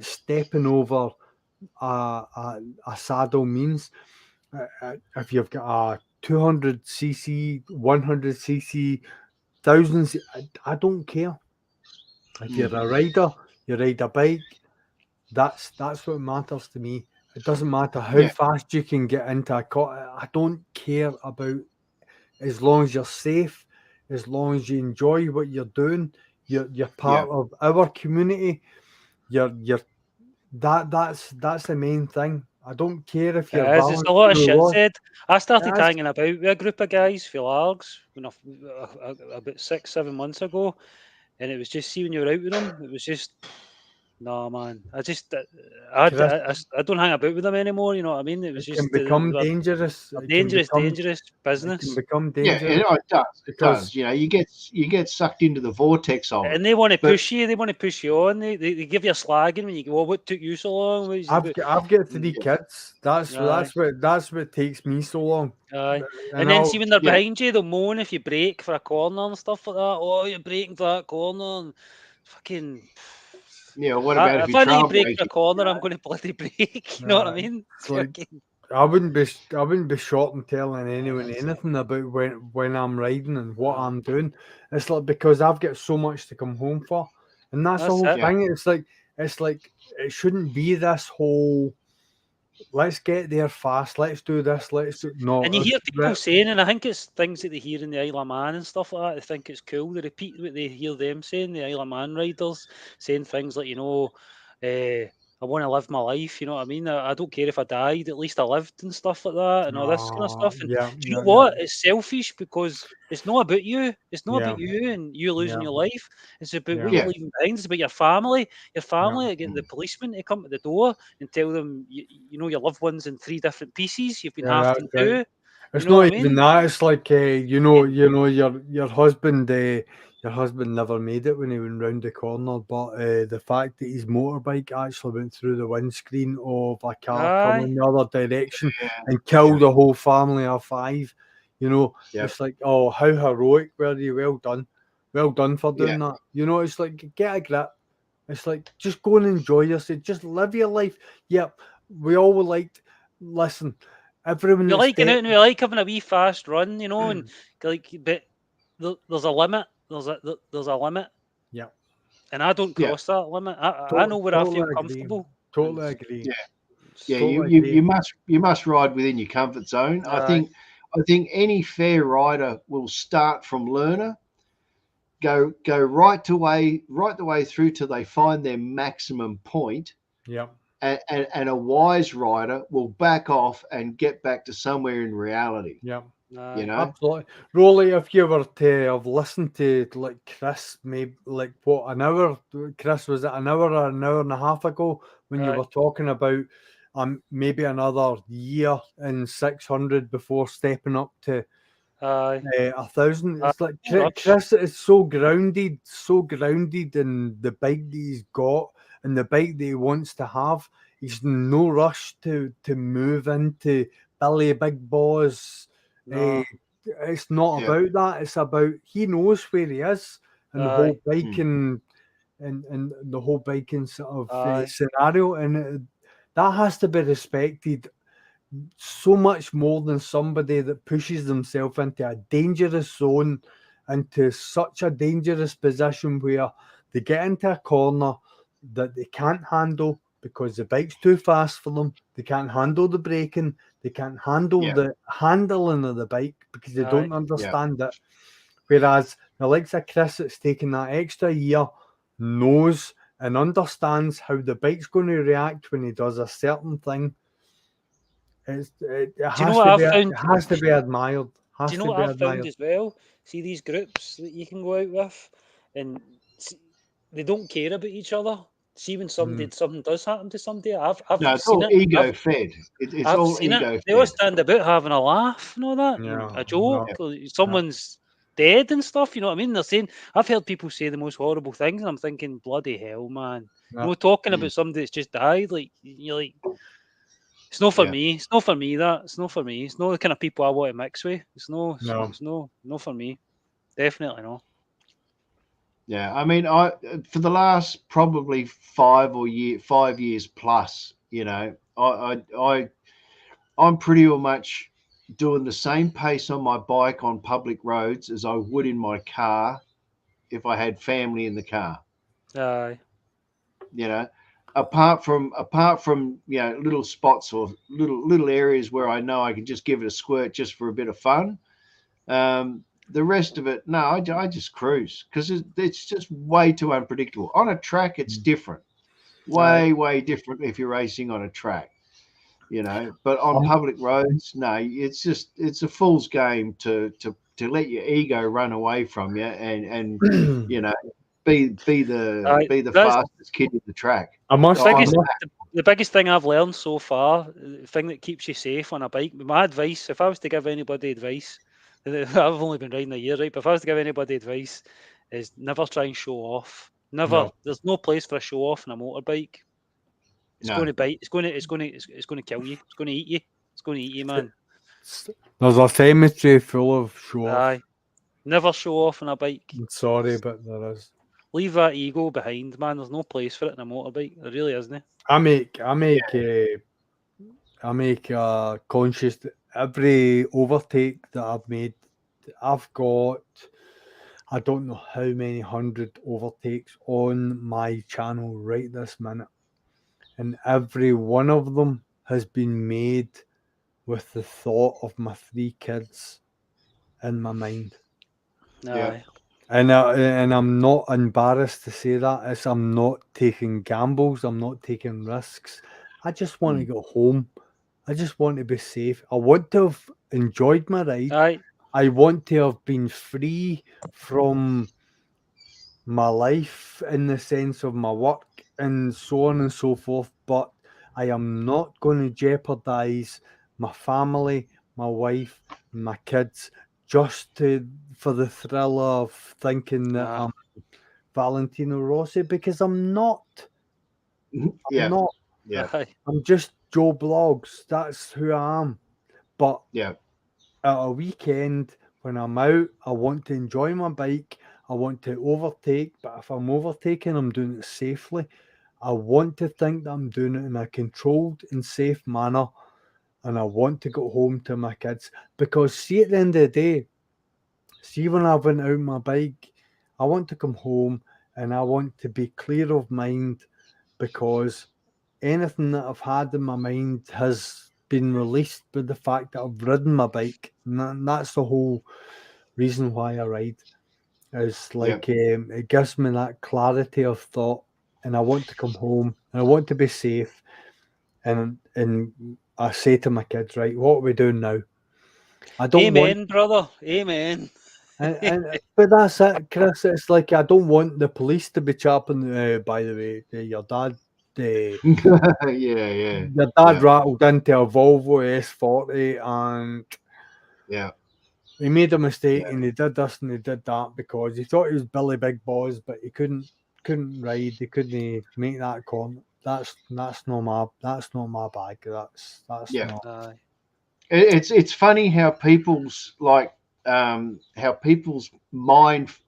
stepping over a saddle means. If you've got a 200cc, 100cc, thousands, I don't care. If you're a rider, you ride a bike. That's what matters to me. It doesn't matter how fast you can get into a car. I don't care about, as long as you're safe, as long as you enjoy what you're doing. You're part of our community. That's the main thing. I don't care if you're. It's a lot of shit said. I started hanging about with a group of guys for Largs about 6-7 months ago, and it was just, see, when you were out with them, it was just, no, man. I don't hang about with them anymore. You know what I mean? It was just become dangerous. Dangerous business. It can become dangerous. Yeah, it does. It does. You get sucked into the vortex of it. And they want to push you. They want to push you on. They give you a slagging when you go, "Oh, what took you so long?" I've got 3 kids. That's what takes me so long. And then see, when they're behind you, they'll moan if you brake for a corner and stuff like that. Oh, you're braking for that corner, and fucking. Yeah, what about if I need to brake for a corner, I'm going to bloody brake. You know what I mean? I wouldn't be short and telling anyone anything about when I'm riding and what I'm doing. It's like, because I've got so much to come home for, and that's the whole thing. It's like it shouldn't be this whole, let's get there fast, let's do this, no. And you hear people saying, and I think it's things that they hear in the Isle of Man and stuff like that, they think it's cool. They repeat what they hear them saying, the Isle of Man riders, saying things like, I want to live my life, you know what I mean? I don't care if I died, at least I lived, and stuff like that, and all this kind of stuff. And do you know what? It's selfish, because it's not about you. It's not about you and you losing your life. It's about what you're leaving behind. It's about your family. Your family, getting the policeman to come to the door and tell them, your loved one's in 3 different pieces. You've been halved in 2. It's You know not what I even mean? that. It's like your husband. Your husband never made it when he went round the corner, but the fact that his motorbike actually went through the windscreen of a car Aye. coming the other direction Yeah. and killed a whole family of 5. You know, Yep. it's like, oh, how heroic were you? Well done for Yeah. doing that. You know, it's like, get a grip. It's like, just go and enjoy yourself. Just live your life. Yep, we all liked. Listen, everyone We that's like getting out dead. and we like having a wee fast run, you know, and like, but there's a limit. There's a limit, Yeah, and I don't Yeah. cross that limit. I know where I feel totally agree. comfortable. Totally and agree. Yeah. Yeah, Totally you agree. must ride within your comfort zone. I Aye. think any fair rider will start from learner, go right the way through till they find their maximum point, Yeah. and a wise rider will back off and get back to somewhere in reality. Yeah. Aye. Absolutely. Rolly, if you were to have listened to like Chris, maybe like what, an hour, Chris, was it an hour or an hour and a half ago when you Aye. were talking about maybe another year in 600 before stepping up to Aye. 1,000. It's like no rush. Chris is so grounded in the bike that he's got and the bike that he wants to have. He's no rush to move into Billy Big Boss. No. It's not Yeah. about that. It's about he knows where he is and the Aye. whole biking and the whole biking sort of Aye. scenario, and that has to be respected so much more than somebody that pushes themselves into a dangerous zone, into such a dangerous position where they get into a corner that they can't handle because the bike's too fast for them. They can't handle the braking. They can't handle Yeah. the handling of the bike because they Aye. don't understand it. Whereas the likes of Chris that's taken that extra year knows and understands how the bike's going to react when he does a certain thing. It has what to I've be found? it has to be admired. Do you know what I've found as well? See these groups that you can go out with, and they don't care about each other. See when something does happen to somebody, I've No, it's seen all it. ego fed. It's I've all seen it. ego They all fed. stand about having a laugh and all that, and Yeah, a joke. Or someone's dead and stuff. You know what I mean? They're saying. I've heard people say the most horrible things, and I'm thinking, bloody hell, man. Yeah. You know, talking about somebody that's just died, like you're like. It's not for Yeah. me. It's not for me. It's not for me. It's not the kind of people I want to mix with. It's No. not for me. Definitely not. Yeah, I mean, I for the last probably 5 years plus, you know, I'm pretty much doing the same pace on my bike on public roads as I would in my car if I had family in the car. Aye. You know, apart from little spots or little areas where I know I can just give it a squirt just for a bit of fun. The rest of it, no, I just cruise because it's just way too unpredictable. On a track, it's different, way different if you're racing on a track, you know. But on public roads, no, it's a fool's game to let your ego run away from you and you know be the fastest kid in the track. The biggest thing I've learned so far, the thing that keeps you safe on a bike. My advice, if I was to give anybody advice, I've only been riding a year, right? But if I was to give anybody advice, is never try and show off. Never. No. There's no place for a show off on a motorbike. It's going to bite. It's going to kill you. It's going to eat you. It's going to eat you, man. There's a cemetery full of show off. Aye. Never show off on a bike. I'm sorry, but there is. Leave that ego behind, man. There's no place for it in a motorbike. There really isn't. I make conscious every overtake that I've made. I've got, I don't know how many 100 overtakes on my channel right this minute, and every one of them has been made with the thought of my 3 kids in my mind. Aye. And I'm not embarrassed to say that. I'm not taking gambles. I'm not taking risks. I just want to go home. I just want to be safe. I want to have enjoyed my ride. Aye. I want to have been free from my life in the sense of my work and so on and so forth. But I am not going to jeopardize my family, my wife, and my kids, just for the thrill of thinking that I'm Valentino Rossi, because I'm not. Yeah. I'm not. Aye. I'm just Joe Blogs. That's who I am. But Yeah. at a weekend, when I'm out, I want to enjoy my bike. I want to overtake, but if I'm overtaking, I'm doing it safely. I want to think that I'm doing it in a controlled and safe manner, and I want to go home to my kids. Because see, at the end of the day, see, when I went out my bike, I want to come home and I want to be clear of mind, because anything that I've had in my mind has been released by the fact that I've ridden my bike. And that's the whole reason why I ride. It's like it gives me that clarity of thought, and I want to come home and I want to be safe. And I say to my kids, right, what are we doing now? I don't Amen, want, brother. Amen. but that's it, Chris. It's like I don't want the police to be chapping. By the way, your dad. Yeah. Your dad rattled into a Volvo S40 and Yeah. he made a mistake and he did this and he did that because he thought he was Billy Big Boss, but he couldn't ride. He couldn't make that corner. That's not my bag. That's not. Aye. It's funny how people's how people's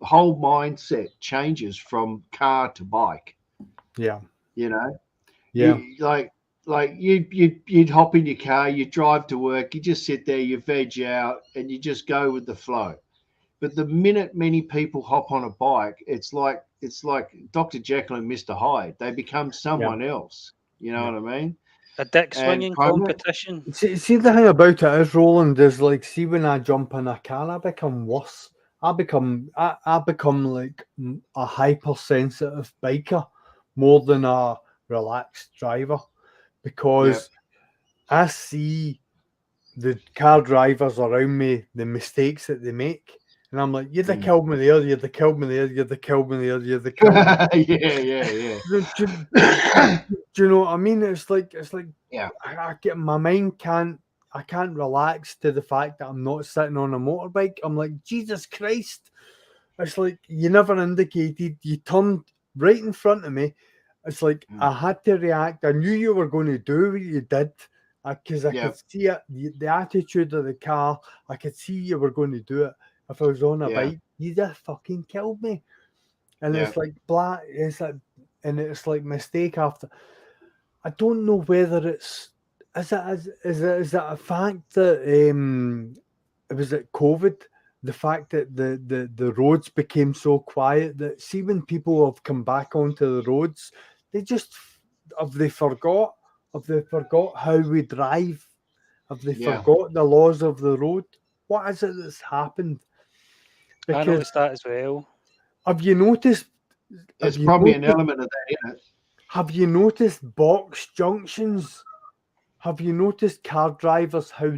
whole mindset changes from car to bike. Yeah. You know, Yeah. you'd hop in your car, you drive to work, you just sit there, you veg out, and you just go with the flow. But the minute many people hop on a bike, it's like Dr. Jekyll and Mr. Hyde. They become someone else. You know what I mean? A dick And swinging competition. See, the thing about it is, Roland, is like, see, when I jump in a car, I become worse. I become like a hypersensitive biker more than a relaxed driver, because I see the car drivers around me, the mistakes that they make, and I'm like, you'd have killed me there, you'd have killed me there, you'd have killed me there, you'd have killed me. Yeah. Do you know what I mean? It's like Yeah. I get my mind I can't relax to the fact that I'm not sitting on a motorbike. I'm like, Jesus Christ. It's like you never indicated, you turned right in front of me. It's like I had to react. I knew you were going to do what you did, because I could see it, the attitude of the car. I could see you were going to do it. If I was on a bike, you just fucking killed me. And it's like it's like mistake after. I don't know whether is it a fact that was it COVID, the fact that the roads became so quiet that, see, when people have come back onto the roads, they forgot how we drive, have they forgot the laws of the road? What is it that's happened? I noticed that as well. Have you noticed? There's probably an element of that in it. Have you noticed box junctions? Have you noticed car drivers, how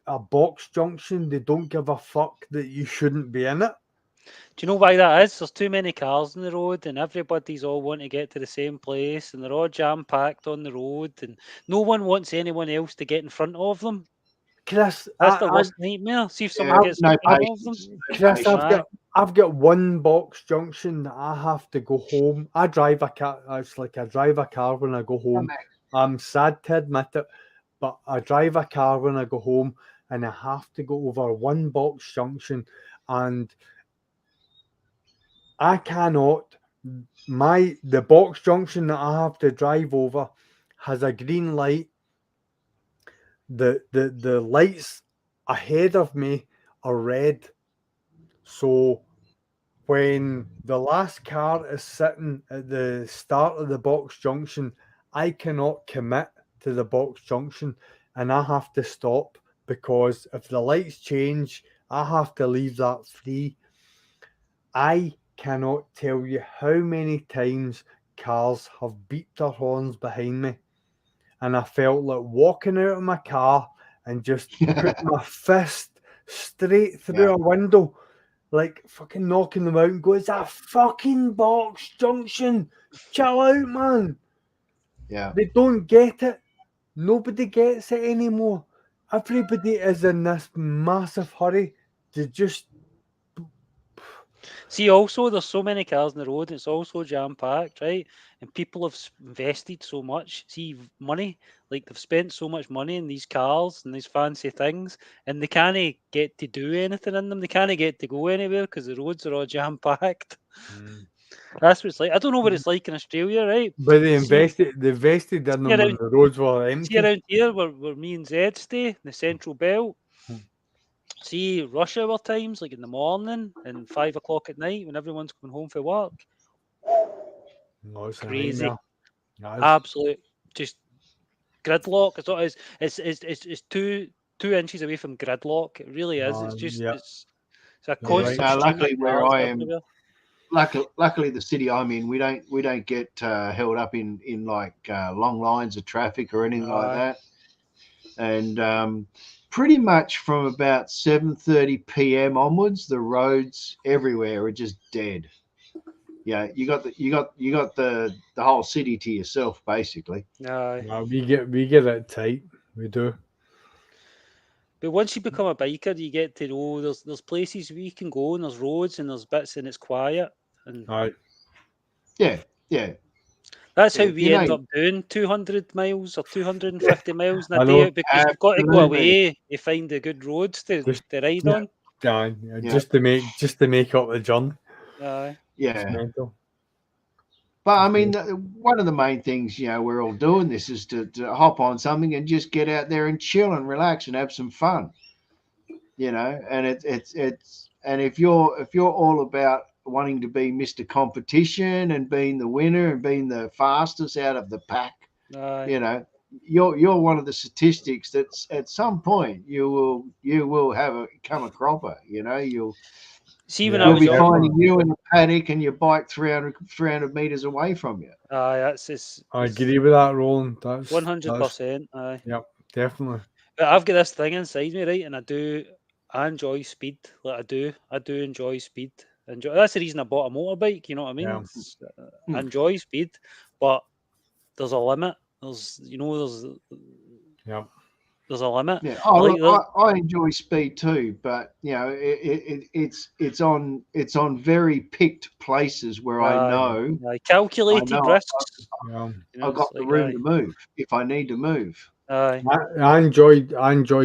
a box junction, they don't give a fuck that you shouldn't be in it? Do you know why that is? There's too many cars on the road and everybody's all wanting to get to the same place and they're all jam-packed on the road and no one wants anyone else to get in front of them. Chris, that's the worst nightmare. See if someone gets in front of them. Chris, I've got one box junction that I have to go home. I drive a car. It's like I drive a car when I go home. I'm sad to admit it, but I drive a car when I go home, and I have to go over one box junction, and I cannot. The box junction that I have to drive over has a green light. The lights ahead of me are red. So when the last car is sitting at the start of the box junction, I cannot commit to the box junction and I have to stop, because if the lights change, I have to leave that free. I cannot tell you how many times cars have beeped their horns behind me, and I felt like walking out of my car and just put my fist straight through a window, like fucking knocking them out and go, it's a fucking box junction. Chill out, man. Yeah. They don't get it. Nobody gets it anymore. everybody is in this massive hurry to just. See, also, there's so many cars on the road. It's also jam packed, right? And people have invested so much. See, money, like they've spent so much money in these cars and these fancy things, and they can't get to do anything in them. They can't get to go anywhere because the roads are all jam packed. That's what it's like. I don't know what it's like in Australia, right? But they invested in them when around- the roads were See, empty. around here, where me and Zed stay, the Central Belt. See, rush hour times, like in the morning and 5 o'clock at night when everyone's coming home from work. No, it's a Crazy. nightmare. That is- Absolute, just gridlock. It's 2 inches away from gridlock. It really is. It's just yeah. it's a You're right. constant. stream Luckily, of where cars I am, everywhere. luckily the city I'm in, we don't get held up in like long lines of traffic or anything like that. And pretty much from about 7:30 p.m. onwards, the roads everywhere are just dead. Yeah, you got the whole city to yourself basically. No, we get it tight. We do. But once you become a biker, you get to know there's places where you can go and there's roads and there's bits and it's quiet. And Yeah. that's how Yeah, we end up doing 200 miles or 250 miles in I a know. day because you've got to go Absolutely. away to find the good roads to ride yeah. on. Just to make up the journey. Aye. It's Yeah. mental. But I mean, one of the main things, we're all doing this is to hop on something and just get out there and chill and relax and have some fun. And it's and if you're all about wanting to be Mr. Competition and being the winner and being the fastest out of the pack, you're one of the statistics that's at some point you will come a cropper. You'll See, when I was be young, finding you in a paddock and your bike 300 meters away from you. that's just. I agree with that, Roland. That's 100%. Aye. Yep, definitely. But I've got this thing inside me, right, and I enjoy speed. Like I do enjoy speed. That's the reason I bought a motorbike. You know what I mean? Yeah. I enjoy speed, but there's a limit. There's Yep. there's a limit. Yeah, I enjoy speed too, but it's on very picked places where I know calculated risks. I've got the room to move if I need to move. Aye. I enjoy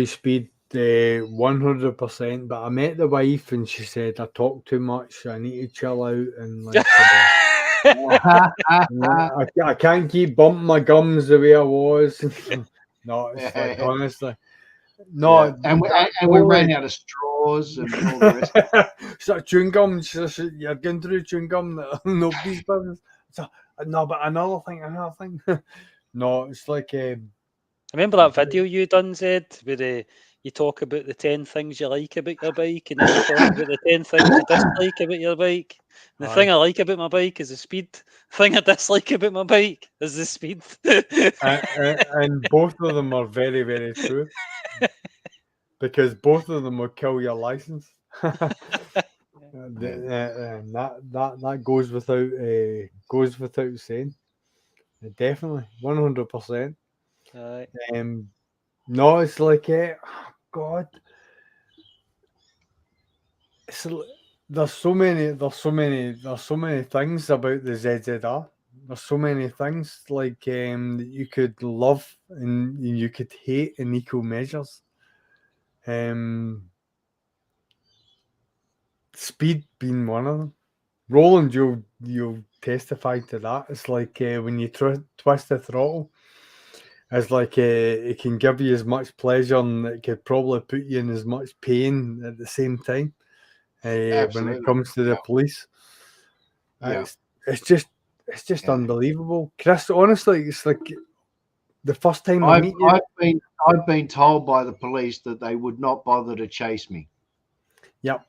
speed 100%, but I met the wife and she said I talk too much. I need to chill out and like. I can't keep bumping my gums the way I was. No, it's like honestly. No, and we ran out of straws and all the rest. So chewing gum, you're going through chewing gum. Nobody's business. So, no, but another thing. No, it's like. I remember that video you done, Zed, where you talk about the 10 things you like about your bike, and then you talk about the 10 things you dislike about your bike. And the thing I like about my bike is the speed. The thing I dislike about my bike is the speed. And both of them are very, very true. Because both of them will kill your license. That goes without saying. Definitely, 100%. No, it's like, God, there's so many things about the ZZR. There's so many things like that you could love and you could hate in equal measures. Speed being one of them. Roland, you'll testify to that. It's like when you twist the throttle, it's like it can give you as much pleasure and it could probably put you in as much pain at the same time. When it comes to the police, it's just unbelievable, Chris. Honestly, it's like the first time I meet you. I've been told by the police that they would not bother to chase me. Yep.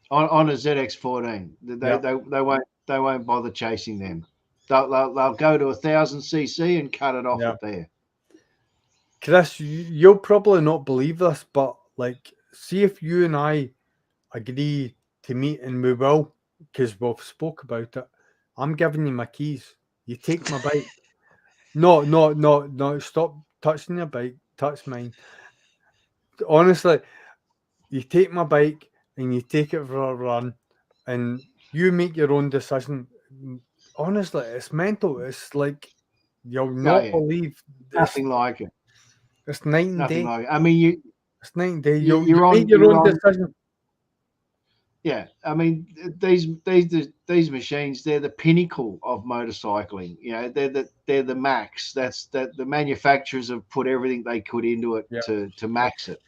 On a ZX14, they won't bother chasing them. They'll go to 1000cc and cut it off at there. Chris, you'll probably not believe this, but like, see if you and I agree to meet, and we will, because we've spoke about it. I'm giving you my keys. You take my bike. No. Stop touching your bike. touch mine. Honestly, you take my bike and you take it for a run, and you make your own decision. Honestly, it's mental. It's like you'll not believe nothing like it. It's night and Nothing day. like it. I mean, it's night and day. you're You on- make your you're own on- decision. Yeah, I mean these machines, they're the pinnacle of motorcycling. You know, they're the max. That's that the manufacturers have put everything they could into it to max it.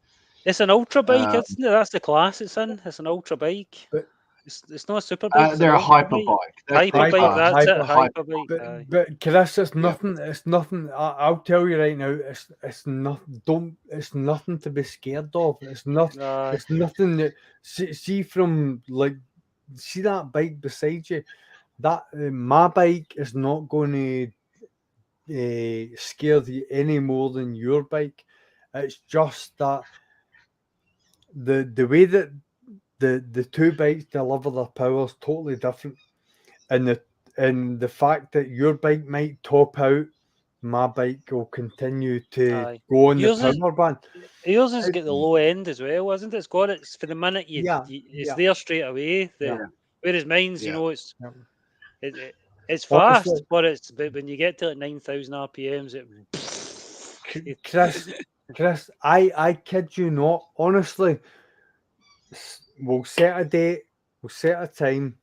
It's an ultra bike, isn't it? That's the class it's in. It's an ultra bike. But it's not a super bike. They're a hyper bike. Hyper bike. That's it. Hyper bike. But Chris, it's nothing. It's nothing. I'll tell you right now. It's nothing. It's nothing to be scared of. It's not. It's nothing that. See from like, see that bike beside you. That my bike is not going to scare you any more than your bike. It's just that the way that the two bikes deliver their power is totally different, and the fact that your bike might top out, my bike will continue to go on the power band. Yours has got the low end as well, isn't it? It's got it's for the minute it's there straight away. Whereas mine's, you know, it's fast, honestly, but when you get to like 9,000 RPMs, Chris, I kid you not. Honestly, we'll set a date. We'll set a time.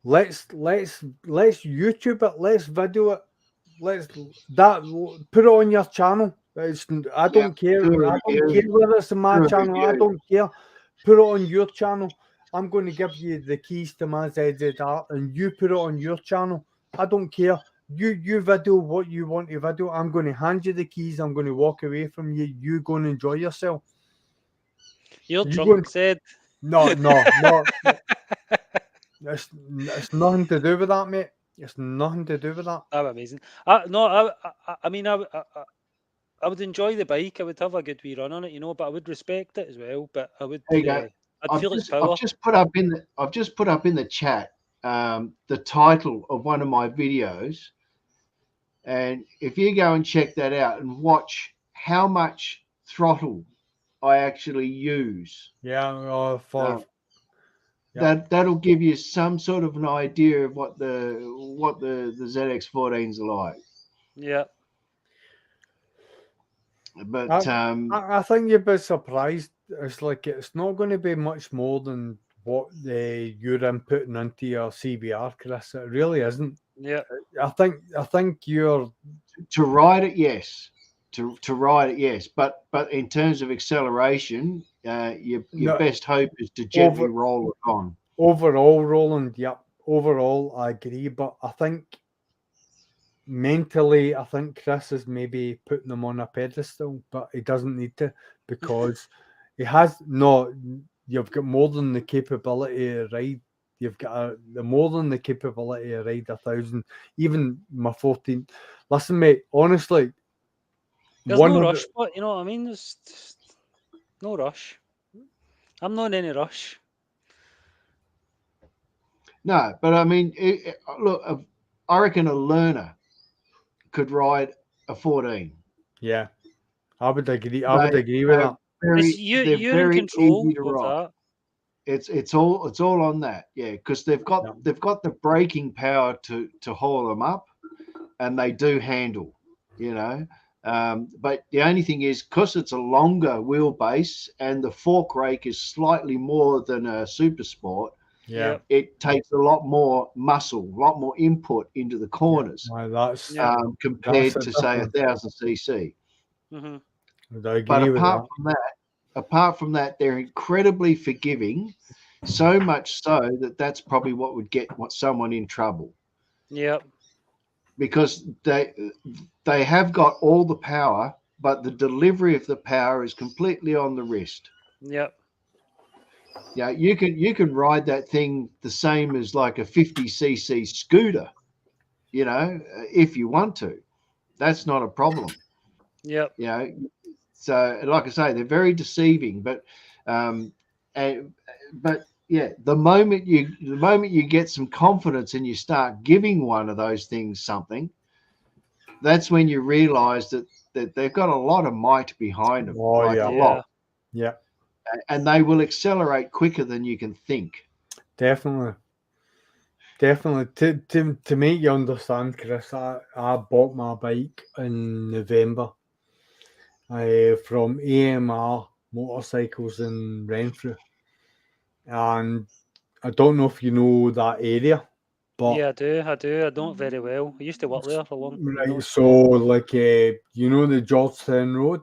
Let's YouTube it. Let's video it. Put it on your channel. I don't care. I don't care whether it's on my channel. I don't care. Put it on your channel. I'm going to give you the keys to my Zedhead Art, and you put it on your channel. I don't care. You video what you want to video. I'm going to hand you the keys. I'm going to walk away from you. You go and enjoy yourself. You're drunk, Zed. No. It's nothing to do with that, mate. It's nothing to do with that. That's amazing. I mean, I would enjoy the bike. I would have a good wee run on it, you know, but I would respect it as well. But I would. I've just put up in the chat the title of one of my videos, and if you go and check that out and watch how much throttle I actually use, that'll give you some sort of an idea of what the ZX14s are like. Yeah. But I think you'd be surprised. It's like it's not going to be much more than what you're inputting into your CBR, Chris. It really isn't. Yeah. I think you're to ride it, yes. To ride it, yes. But in terms of acceleration, your best hope is to gently roll it on. Overall, Roland, yep. Overall, I agree. But I think mentally, I think Chris is maybe putting them on a pedestal, but he doesn't need to, because he has you've got more than the capability to ride. You've got more than the capability to ride 1,000. Even my 14. Listen, mate, honestly, there's no rush, but you know what I mean? There's no rush. I'm not in any rush. No, but I mean, look, I reckon a learner could ride a 14. Yeah, I would agree. I would agree with that. You're in control of that. It's all on that, yeah, because they've got the braking power to haul them up, and they do handle, you know. But the only thing is, because it's a longer wheelbase and the fork rake is slightly more than a Super Sport, it takes a lot more muscle, a lot more input into the corners compared to say 1,000 cc. Mm-hmm. But apart from that, they're incredibly forgiving, so much so that's probably what would get someone in trouble. Yep. Because they have got all the power, but the delivery of the power is completely on the wrist. Yep. Yeah, you can ride that thing the same as like a 50cc scooter, you know, if you want to. That's not a problem. Yep. You know, so like I say, they're very deceiving, but yeah, the moment you get some confidence and you start giving one of those things something, that's when you realize that they've got a lot of might behind them, Oh, like yeah. a lot, Yeah, and they will accelerate quicker than you can think. definitely. To make you understand, Chris, I bought my bike in November from AMR Motorcycles in Renfrew, and I don't know if you know that area, but Yeah, I do. I know it very well. I used to work there for a long. right. So, like, you know the Georgetown Road.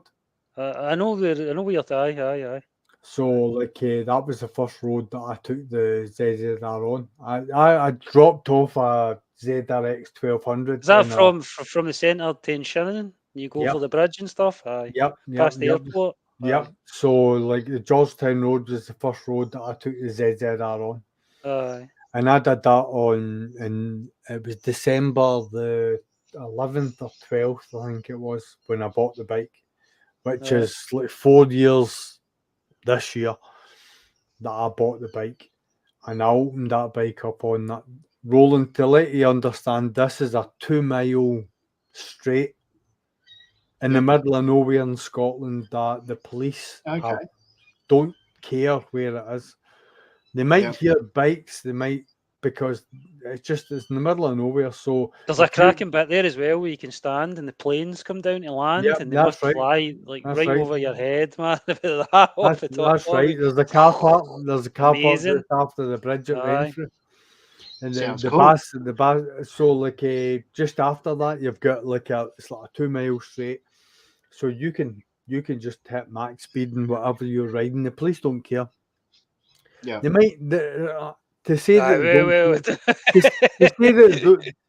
I know where you're. Aye. So, like, that was the first road that I took the ZZR on. I dropped off a ZRX 1200. Is that from the centre to Shannon? You go Yep. for the bridge and stuff. Aye. Yep. Past the airport. Yep. So, like, the Georgetown Road was the first road that I took the ZZR on. Aye. And I did that and it was December the 11th or 12th, I think it was, when I bought the bike, which Right. is like 4 years this year that I bought the bike. And I opened that bike up on that. Roland, to let you understand, this is a 2 mile straight in the middle of nowhere in Scotland that the police don't care where it is. They might hear bikes, because it's in the middle of nowhere. So there's a cracking bit there as well where you can stand and the planes come down to land and they must fly like right over your head, man. That's right. There's a car park. There's a car park just after the bridge at Renfrew. And the bus. So like just after that, you've got it's like a 2 mile straight. So you can just hit max speed and whatever you're riding. The police don't care. Yeah, they might to say that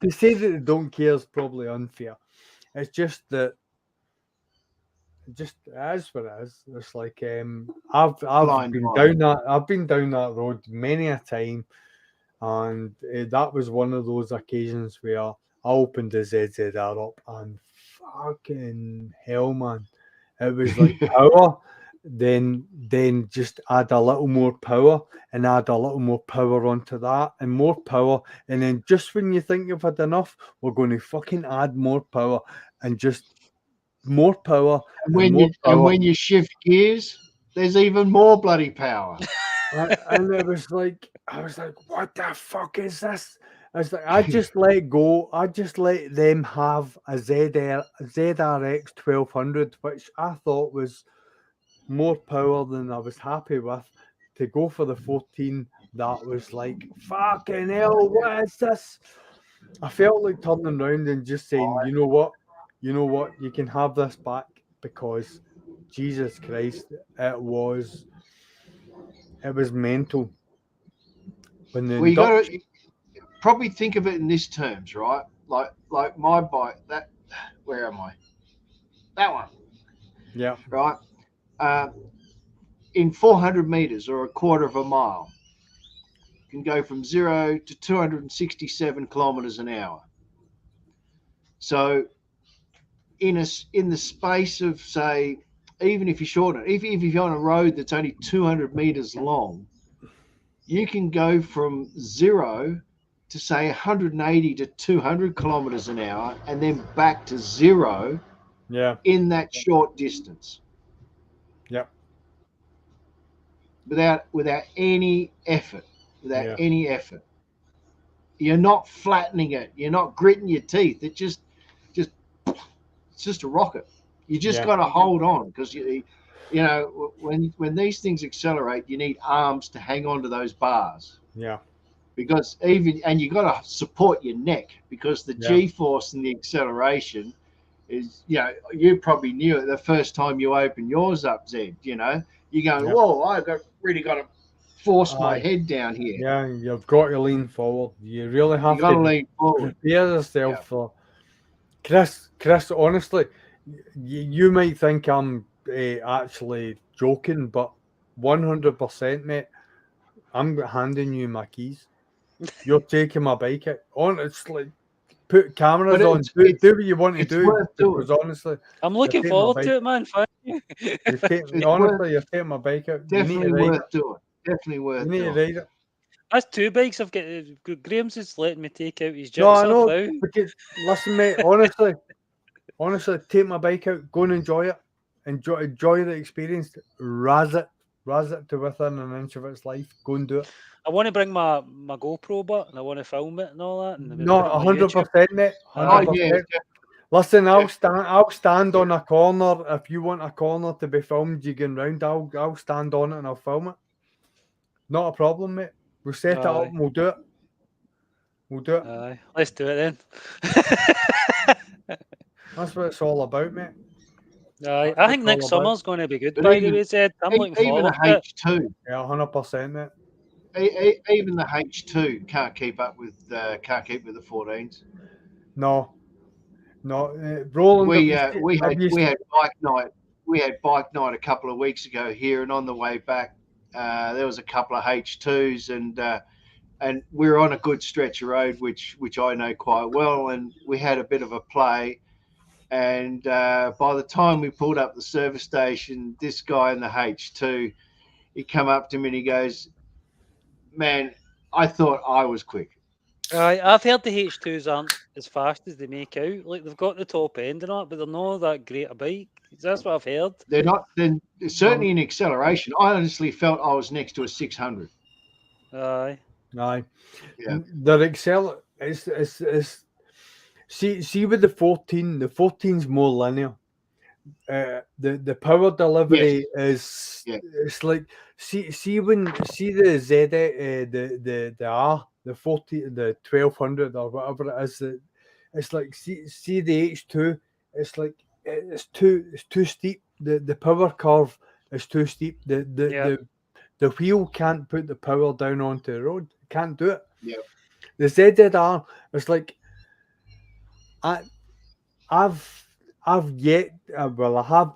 to say that they don't care is probably unfair. It's just that it is what it is. It's like I've been down that road many a time, and that was one of those occasions where I opened the ZZR up and fucking hell, man, it was like power. Then just add a little more power and add a little more power onto that and more power, and then just when you think you've had enough, we're going to fucking add more power and just more power. And when you shift gears, there's even more bloody power. And it was like, I was like, what the fuck is this? I was like, I just let go. I just let them have a ZRX 1200, which I thought was more power than I was happy with, to go for the 14. That was like, fucking hell, what is this? I felt like turning around and just saying, you know what, you can have this back, because Jesus Christ, it was mental. You got to probably think of it in this terms, right? Like my bike, where am I? That one. Yeah. Right. In 400 meters or a quarter of a mile, you can go from 0 to 267 kilometers an hour. So in the space of, say, even if you shorten it, if you're on a road that's only 200 meters long, you can go from 0 to say 180 to 200 kilometers an hour and then back to 0 in that short distance. Yep. Without any effort. Any effort. You're not flattening it. You're not gritting your teeth. It's just a rocket. You just got to hold on, because you know when these things accelerate, you need arms to hang on to those bars. Yeah. Because you got to support your neck, because the G-force and the acceleration is, you probably knew it the first time you opened yours up, Zed. You're going, whoa, I've really got to force my head down here. Yeah, you've got to lean forward. You really have to lean forward. Prepare yourself for Chris, honestly, you might think I'm actually joking, but 100%, mate, I'm handing you my keys. You're taking my bike out. Honestly, put cameras on. Do what you want to do. Because honestly, I'm looking forward to it, man. Thank you. You're taking my bike out. Definitely worth doing. Definitely worth doing. You need to ride it. That's 2 bikes I've got. Graham's is letting me take out his No, I Gixxer know. now. Because, listen, mate, honestly, Honestly, take my bike out, go and enjoy it. Enjoy the experience. Razz it to within an inch of its life. Go and do it. I want to bring my GoPro, but I want to film it and all that. And No, put it on my YouTube. 100%, mate. Oh 100%. yeah, Listen, I'll stand on a corner. If you want a corner to be filmed, you can round. I'll stand on it and I'll film it. Not a problem, mate. We'll set it up and we'll do it. We'll do it. Aye, let's do it then. That's what it's all about, mate. Aye, That's I think all next about. summer's going to be good. But By the way, Zed, I'm looking even forward a to it. H2, Yeah, 100%, mate. even the H2 can't keep with the 14s. No. Roland, We had bike night. We had bike night a couple of weeks ago here, and on the way back, there was a couple of H2s, and we were on a good stretch of road, which I know quite well, and we had a bit of a play. And by the time we pulled up the service station, this guy in the H2, he come up to me and he goes, "Man, I thought I was quick." Aye, I've heard the H2s aren't as fast as they make out. Like they've got the top end and all, but they're not that great a bike. That's what I've heard. They're not. Then certainly in acceleration, I honestly felt I was next to a 600. Aye. Aye. Yeah. The it's see with the 14, the 14's more linear. The power delivery is it's like see the the 1200 or whatever it is, it's like see the H2, it's like it's too steep. The power curve is too steep. The wheel can't put the power down onto the road. It can't do it. Yeah. The ZZR is like I have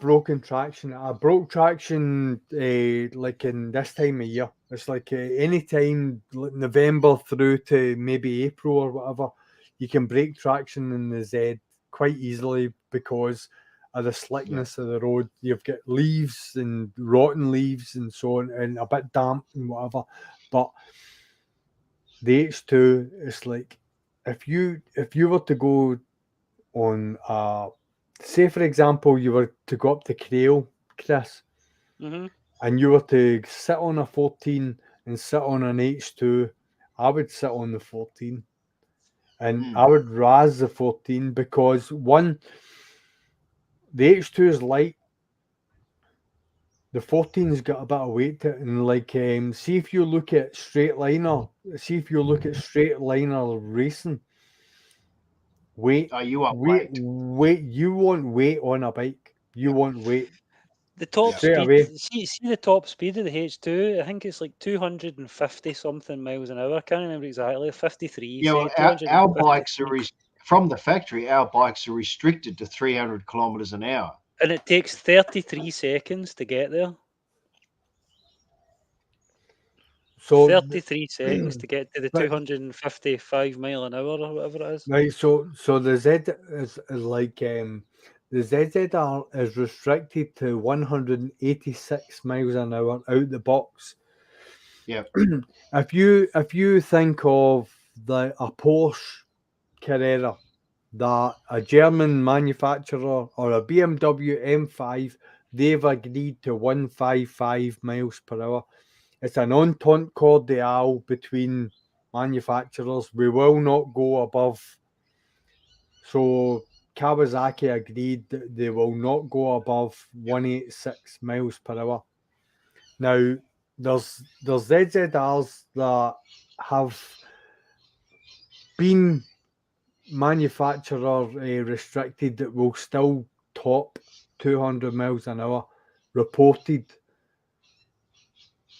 broken traction. I broke traction like in this time of year. It's like any time November through to maybe April or whatever, you can break traction in the Z quite easily because of the slickness of the road. You've got leaves and rotten leaves and so on, and a bit damp and whatever. But the H2 is like if you were to go on say for example you were to go up the Crail, Chris, and you were to sit on a 14 and sit on an H2, I would sit on the 14 and I would razz the 14 because one, the H2 is light, the 14's got a bit of weight to it, and like see if you look at straight liner racing, weight. Oh, you want weight. You want weight on a bike. You want weight. The top Straight speed. away. See the top speed of the H2. I think it's like 250 something miles an hour. I can't remember exactly. 53. Yeah, well, our bikes are from the factory. Our bikes are restricted to 300 kilometers an hour, and it takes 33 seconds to get there. So 33 seconds to get to the 255 mile an hour or whatever it is. Right. So the Z is like the ZZR is restricted to 186 miles an hour out the box. Yeah. If you think of a Porsche Carrera, that a German manufacturer or a BMW M5, they've agreed to 155 miles per hour. It's an entente cordiale between manufacturers. We will not go above. So Kawasaki agreed that they will not go above 186 miles per hour. Now, there's ZZRs that have been manufacturer restricted that will still top 200 miles an hour reported.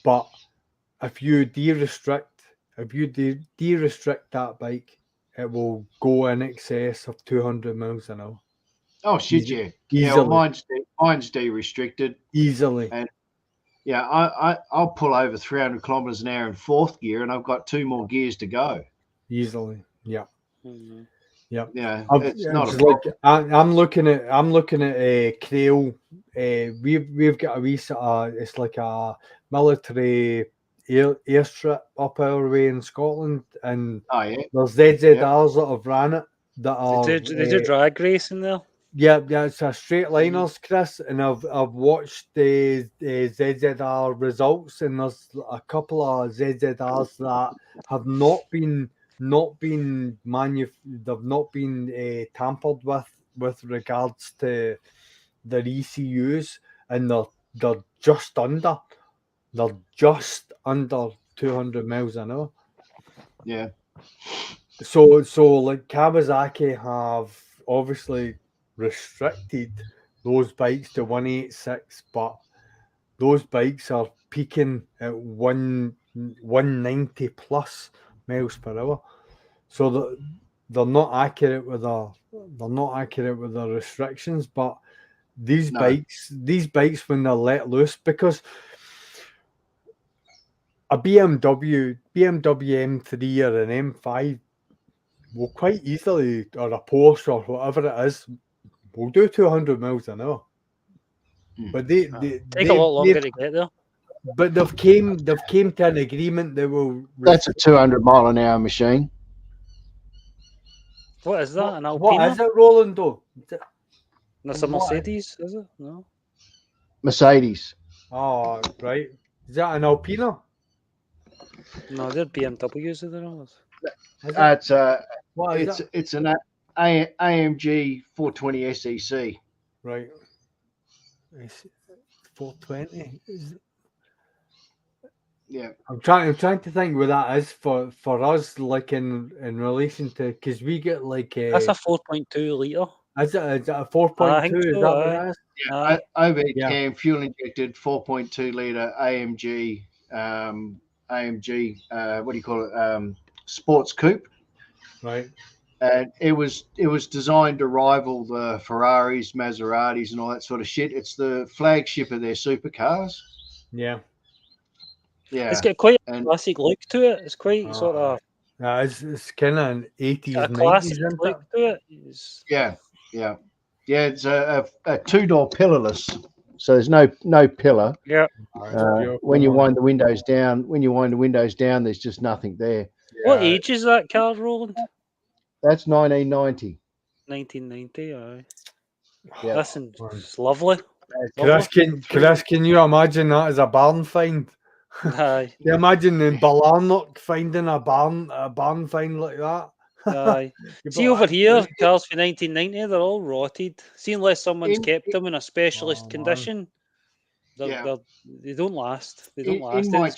But if you de-restrict that bike, it will go in excess of 200 miles an hour. Oh, should you? Easily. Yeah, well, mine's de-restricted. Easily. And yeah, I'll pull over 300 kilometers an hour in fourth gear, and I've got 2 more gears to go. Easily, yeah. Mm-hmm. Yep. Yeah, it's not like I'm looking at a Crail. We've got a wee it's like a military airstrip up our way in Scotland, and there's ZZRs that have ran it that are they do drag racing there. Yeah, it's a straight liners, Chris, and I've watched the ZZR results, and there's a couple of ZZRs that have not been they've not been tampered with regards to their ECUs, and they're just under 200 miles an hour. Yeah. So like Kawasaki have obviously restricted those bikes to 186, but those bikes are peaking at 190 plus miles per hour. So they're not accurate with the restrictions, but these bikes when they're let loose, because a BMW M3 or an M5 will quite easily, or a Porsche or whatever it is, will do 200 miles an hour. But they take a lot longer to get there. But they've came to an agreement that will. That's a 200 mile an hour machine. What is that? An Alpina? What is it, Roland? Though? That's a Mercedes, is it? No. Mercedes. Oh, right. Is that an Alpina? No, they're BMWs, are they not? It's an AMG 420 SEC. Right. 420. Yeah. I'm trying to think what that is for us, like in relation to, because we get like that's a 4.2 litre. Is it a 4.2? So, is that what it is? Yeah. Overhead cam, fuel injected, 4.2 litre AMG. AMG. What do you call it? Sports coupe. Right. And it was designed to rival the Ferraris, Maseratis, and all that sort of shit. It's the flagship of their supercars. Yeah. Yeah. It's got quite a classic look to it. It's quite sort of. It's kind of an 80s, a classic 90s, look to it. Yeah. It's a two-door pillarless, so there's no pillar. Yeah. When you wind the windows down, there's just nothing there. What age is that car, Roland? That's 1990. 1990. Aye. Yeah. Listen, it's lovely. Chris, can you imagine that as a barn find? Aye. Can you imagine in Ballarnock finding a barn find like that? Aye. See over here, cars for 1990, they're all rotted. See, unless someone's kept them in a specialist condition, they don't last. They don't last. In my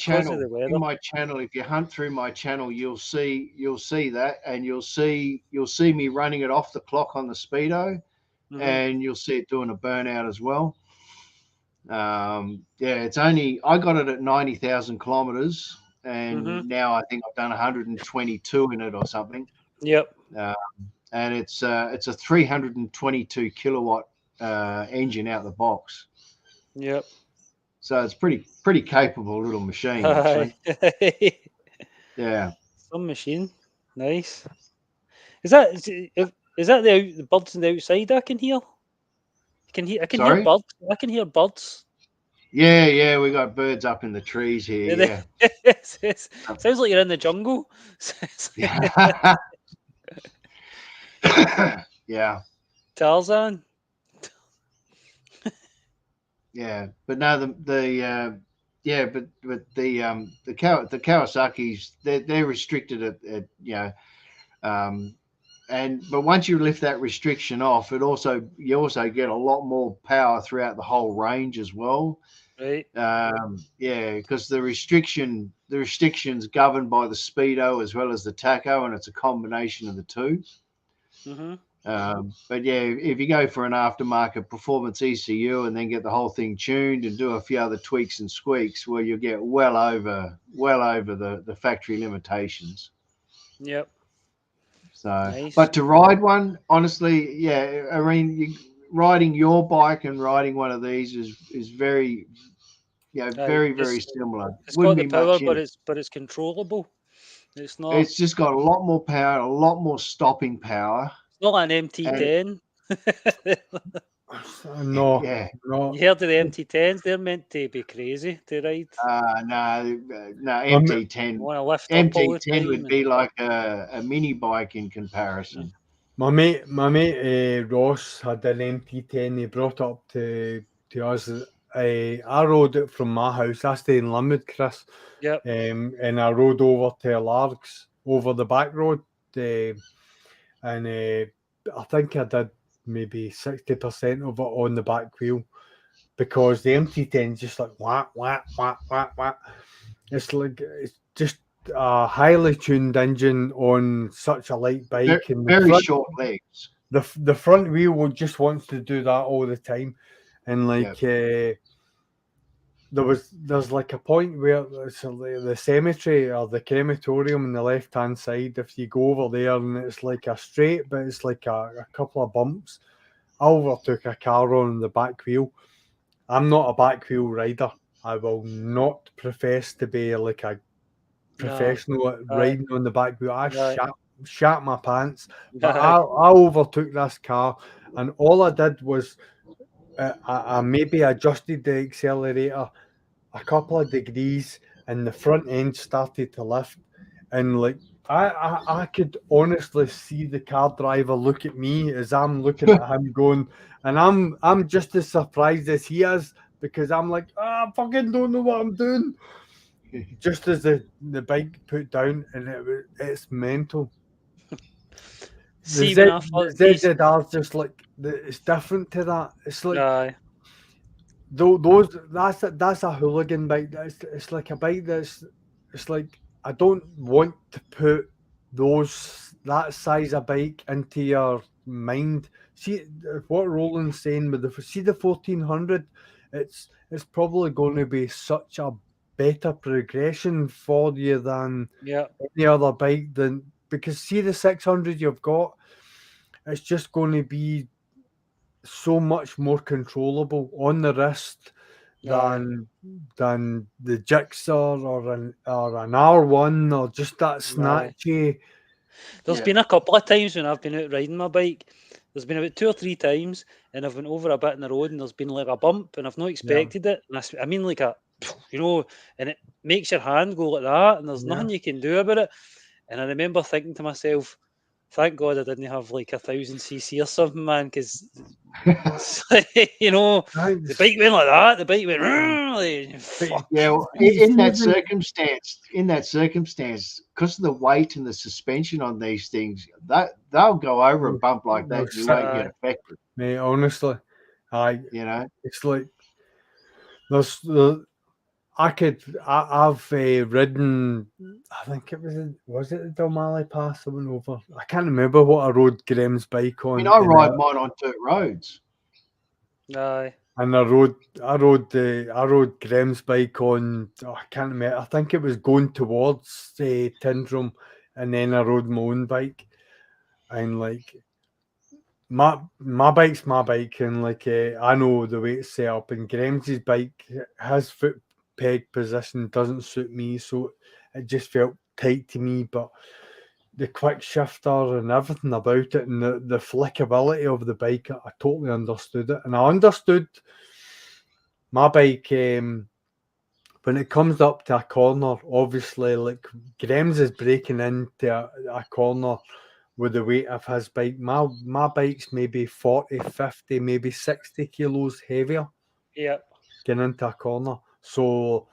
channel, if you hunt through my channel, you'll see that, and you'll see me running it off the clock on the speedo, and you'll see it doing a burnout as well. It's only, I got it at 90,000 kilometers, and now I think I've done 122 in it or something. Yep. And it's a 322 kilowatt engine out the box. Yep. So it's pretty capable little machine, actually. Yeah. Some machine. Nice. Is that the birds on the outside I can hear? I can hear birds. I can hear birds. Yeah, we got birds up in the trees here. Yeah. Sounds like you're in the jungle. Yeah. Tarzan. Yeah, but no, the Kawasaki's they're restricted at but once you lift that restriction off, you also get a lot more power throughout the whole range as well. Right. Because the restrictions governed by the speedo as well as the tacho, and it's a combination of the two. But yeah, if you go for an aftermarket performance ECU and then get the whole thing tuned and do a few other tweaks and squeaks, well, you'll get well over the factory limitations. Yep. So, nice. But to ride one, honestly, yeah, I mean, riding your bike and riding one of these is very, very similar. It's got the power, but it's controllable. It's not. It's just got a lot more power, a lot more stopping power. It's not an MT10. No. Yeah. No. You heard of the MT10s? They're meant to be crazy to ride. No, MT10. Want to lift MT10 up all the time would be like a mini bike in comparison. My mate Ross had an MT10. He brought it up to us. I rode it from my house. I stay in Limwood, Chris. Yep. And I rode over to Largs over the back road. And I think I did maybe 60% of it on the back wheel, because the MT10 is just like whack, whack, whack, whack, whack. It's just a highly tuned engine on such a light bike, and very short legs. The front wheel just wants to do that all the time, and there's like a point where it's the cemetery or the crematorium on the left hand side. If you go over there and it's like a straight, but it's like a couple of bumps, I overtook a car on the back wheel. I'm not a back wheel rider. I will not profess to be like a professional at riding on the back wheel. I shat my pants, but I overtook this car, and all I did was I maybe adjusted the accelerator a couple of degrees, and the front end started to lift, and like I could honestly see the car driver look at me as I'm looking at him going, and I'm just as surprised as he is, because I'm like, I fucking don't know what I'm doing. Just as the bike put down, and it's mental. See, the when I thought Zedhead just like it's different to that. It's like that's a hooligan bike. It's like a bike it's like, I don't want to put that size of bike into your mind. See what Roland's saying with the 1400. It's probably going to be such a better progression for you than any other bike, because see the 600 you've got, it's just going to be so much more controllable on the wrist than the Jigsaw or an R1 or just that snatchy. There's been a couple of times when I've been out riding my bike. There's been about 2 or 3 times, and I've went over a bit in the road, and there's been like a bump, and I've not expected it. And I mean, like a, and it makes your hand go like that, and there's nothing you can do about it. And I remember thinking to myself, thank God I didn't have like 1000cc or something, man, because the bike went like that. The bike went. In that circumstance, because of the weight and the suspension on these things, they'll go over a bump like that. You won't get affected. Mate, honestly, it's like I've ridden. I think was it the Dalmally Pass I went over. I can't remember what I rode Graham's bike on. I ride mine on dirt roads. Aye. And I rode Graham's bike on. I can't remember. I think it was going towards Tyndrum, and then I rode my own bike, and like my bike's my bike, and like I know the way it's set up. And Graham's bike, his foot peg position doesn't suit me, so it just felt tight to me. But the quick shifter and everything about it, and the flickability of the bike, I totally understood it. And I understood my bike when it comes up to a corner, obviously, like Graham's is breaking into a corner with the weight of his bike. My bike's maybe 40, 50, maybe 60 kilos heavier. Yeah. Getting into a corner. So,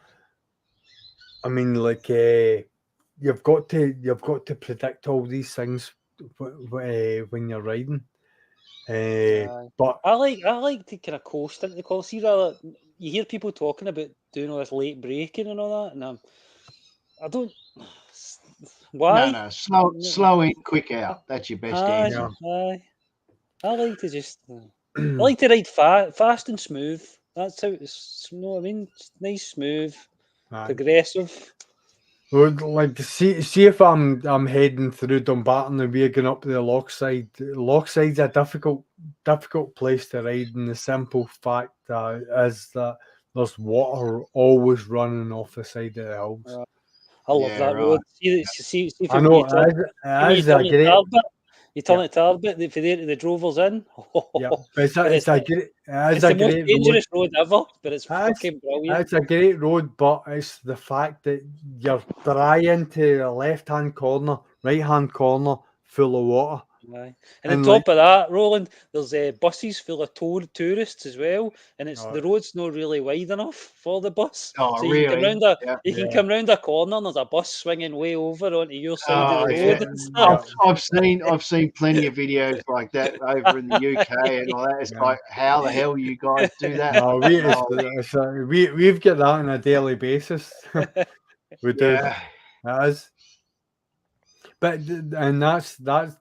I mean, like, you've got to predict all these things when you're riding. But I like to kind of coast into the corner. See, rather, you hear people talking about doing all this late braking and all that, and I don't. Why? No, slow in, quick out. That's your best answer. I like to just. I like to ride fast and smooth. That's how it's. You know what I mean? It's nice, smooth, progressive. Well, like see if I'm heading through Dumbarton and we're going up to the Lochside. Lochside's a difficult place to ride, and the simple fact is that there's water always running off the side of the hills. I love that road. See if I know it is a great. You turn it to a bit for the Drovers in. Yeah, it's a great most dangerous road ever, but it's fucking brilliant. It's a great road, but it's the fact that you're dry into a left-hand corner, right-hand corner, full of water. Aye. And on And top of that, Roland, there's buses full of tourists as well, and it's Oh. the road's not really wide enough for the bus. Oh, So you can really? come round Yeah. you can come round a corner, and there's a bus swinging way over onto your side Oh, of the yeah. road and stuff. I've seen plenty of videos like that over in the UK and all that. It's Yeah. like, how the hell you guys do that? No, we've got that on a daily basis. We do. Yeah. That is. But and that's if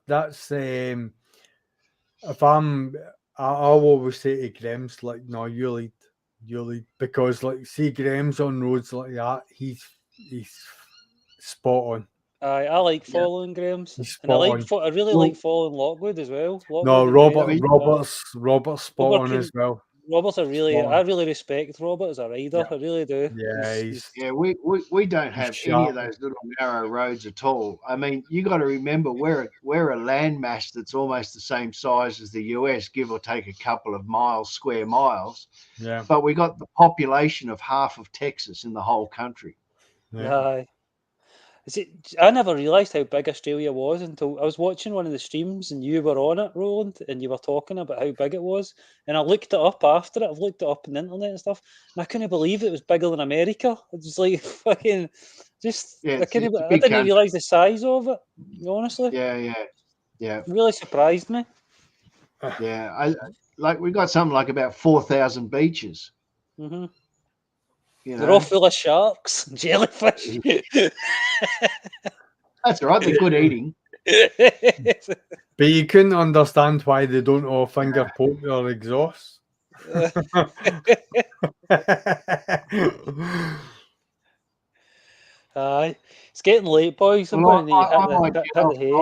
I'll always say to Grims, like, no, you lead, because like, see Grims on roads like that, he's spot on. Aye, I like following Graham's, He's and I spot on. really like following Lockwood as well. No, Lockwood and Graham, Robert's spot Robert on can- as well. Robert's a really, Spot on. I really respect Robert as a rider. I really do. Yeah, Yeah, we don't have any of sharp. those little narrow roads at all. I mean, you got to remember we're a landmass that's almost the same size as the US, give or take a couple of square miles. Yeah. But we got the population of half of Texas in the whole country. Yeah. Aye. I never realised how big Australia was until I was watching one of the streams and you were on it, Roland, and you were talking about how big it was. And I looked it up after it. I've looked it up on the internet and stuff, and I couldn't believe it was bigger than America. It was like fucking just. Yeah, I didn't country. realise the size of it. Honestly, Yeah. it really surprised me. Yeah, we got something like about 4,000 beaches. Mm-hmm. You They're know? all full of sharks and jellyfish. That's all right. They're good eating. But you couldn't understand why they don't all finger poke their exhaust. Aye, it's getting late, boys. I'm Well, going to hit the hay.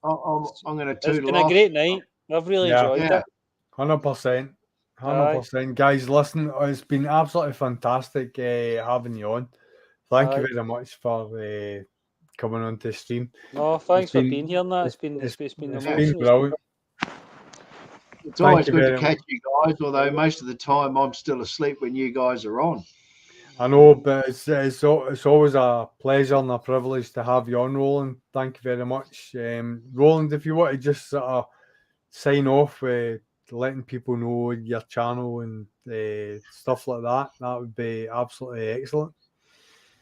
I'm going to It's toodle been off. a great night. I've really enjoyed Yeah. it. 100%. 100%. Guys, listen, it's been absolutely fantastic having you on. Thank you very much for coming on to stream. No, thanks for being here. And that it's been emotional. Brilliant. It's always good to catch you guys, although most of the time I'm still asleep when you guys are on. I know, but it's always a pleasure and a privilege to have you on, Roland. Thank you very much. Roland, if you want to just sort of sign off with letting people know your channel and stuff like that, that would be absolutely excellent.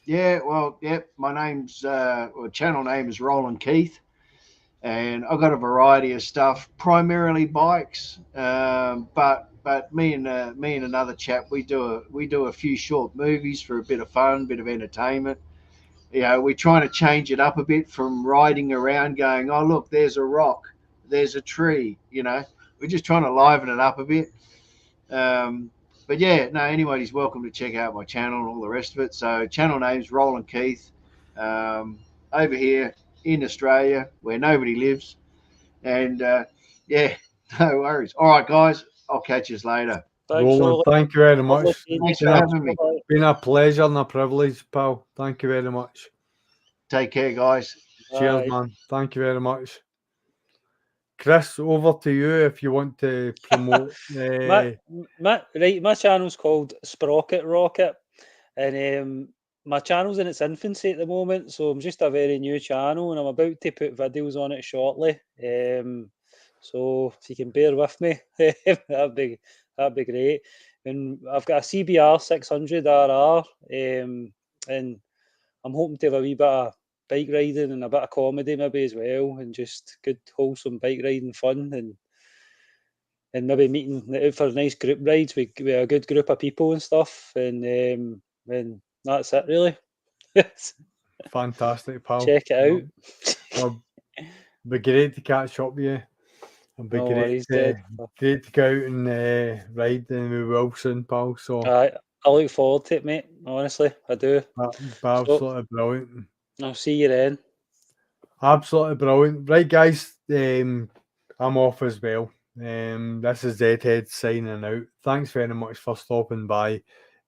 Yeah, well, my name's channel name is Roland Keith, and I've got a variety of stuff, primarily bikes, but me and another chap, we do a few short movies for a bit of fun, bit of entertainment. You know, we're trying to change it up a bit from riding around going, oh look, there's a rock, there's a tree. You know, we're just trying to liven it up a bit. But yeah, no, anybody's welcome to check out my channel and all the rest of it. So channel name's Roland Keith, over here in Australia where nobody lives. And yeah, no worries. All right, guys, I'll catch you later. Roland, thank you very much. Thanks for having me. Been a pleasure and a privilege, pal. Thank you very much. Take care, guys. Cheers, man. Thank you very much. Chris, over to you if you want to promote. My channel's called Sprocket Rocket, and my channel's in its infancy at the moment, so I'm just a very new channel, and I'm about to put videos on it shortly. So if you can bear with me, that'd be great. And I've got a CBR 600RR, and I'm hoping to have a wee bit of bike riding and a bit of comedy maybe as well, and just good wholesome bike riding fun, and maybe meeting out for nice group rides with a good group of people and stuff, and that's it really. Fantastic, pal. Check it out. It'll be great to catch up with you. It'll be great to go out and ride with Wilson, pal. So I look forward to it, mate. Honestly, I do. Absolutely brilliant. I'll see you then. Absolutely brilliant. Right, guys, I'm off as well. This is Zedhead signing out. Thanks very much for stopping by.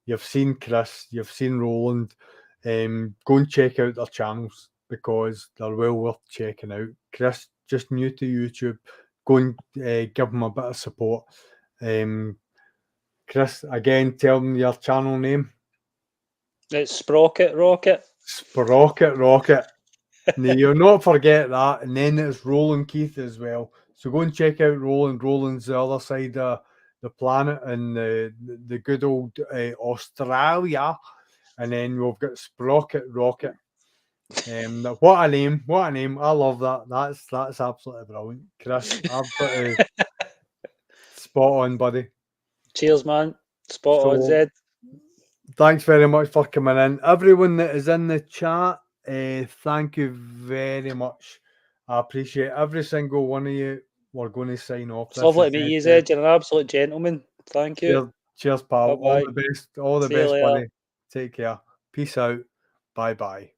You've seen Chris, you've seen Roland. Go and check out their channels because they're well worth checking out. Chris, just new to YouTube. Go and give him a bit of support. Chris, again, tell them your channel name. It's Sprocket Rocket. Sprocket Rocket. No, you'll not forget that. And then it's Roland Keith as well. So go and check out Roland. Roland's the other side of the planet in the good old Australia. And then we've got Sprocket Rocket. What a name! What a name! I love that. That's absolutely brilliant, Chris. Absolutely spot on, buddy. Cheers, man. Spot on, Zed. Thanks very much for coming in. Everyone that is in the chat, thank you very much. I appreciate every single one of you. We're going to sign off. It's lovely to meet you, Zed. You're an absolute gentleman. Thank you. Cheers, pal. Bye-bye. All the best. All the See you best, later. buddy. Take care. Peace out. Bye-bye.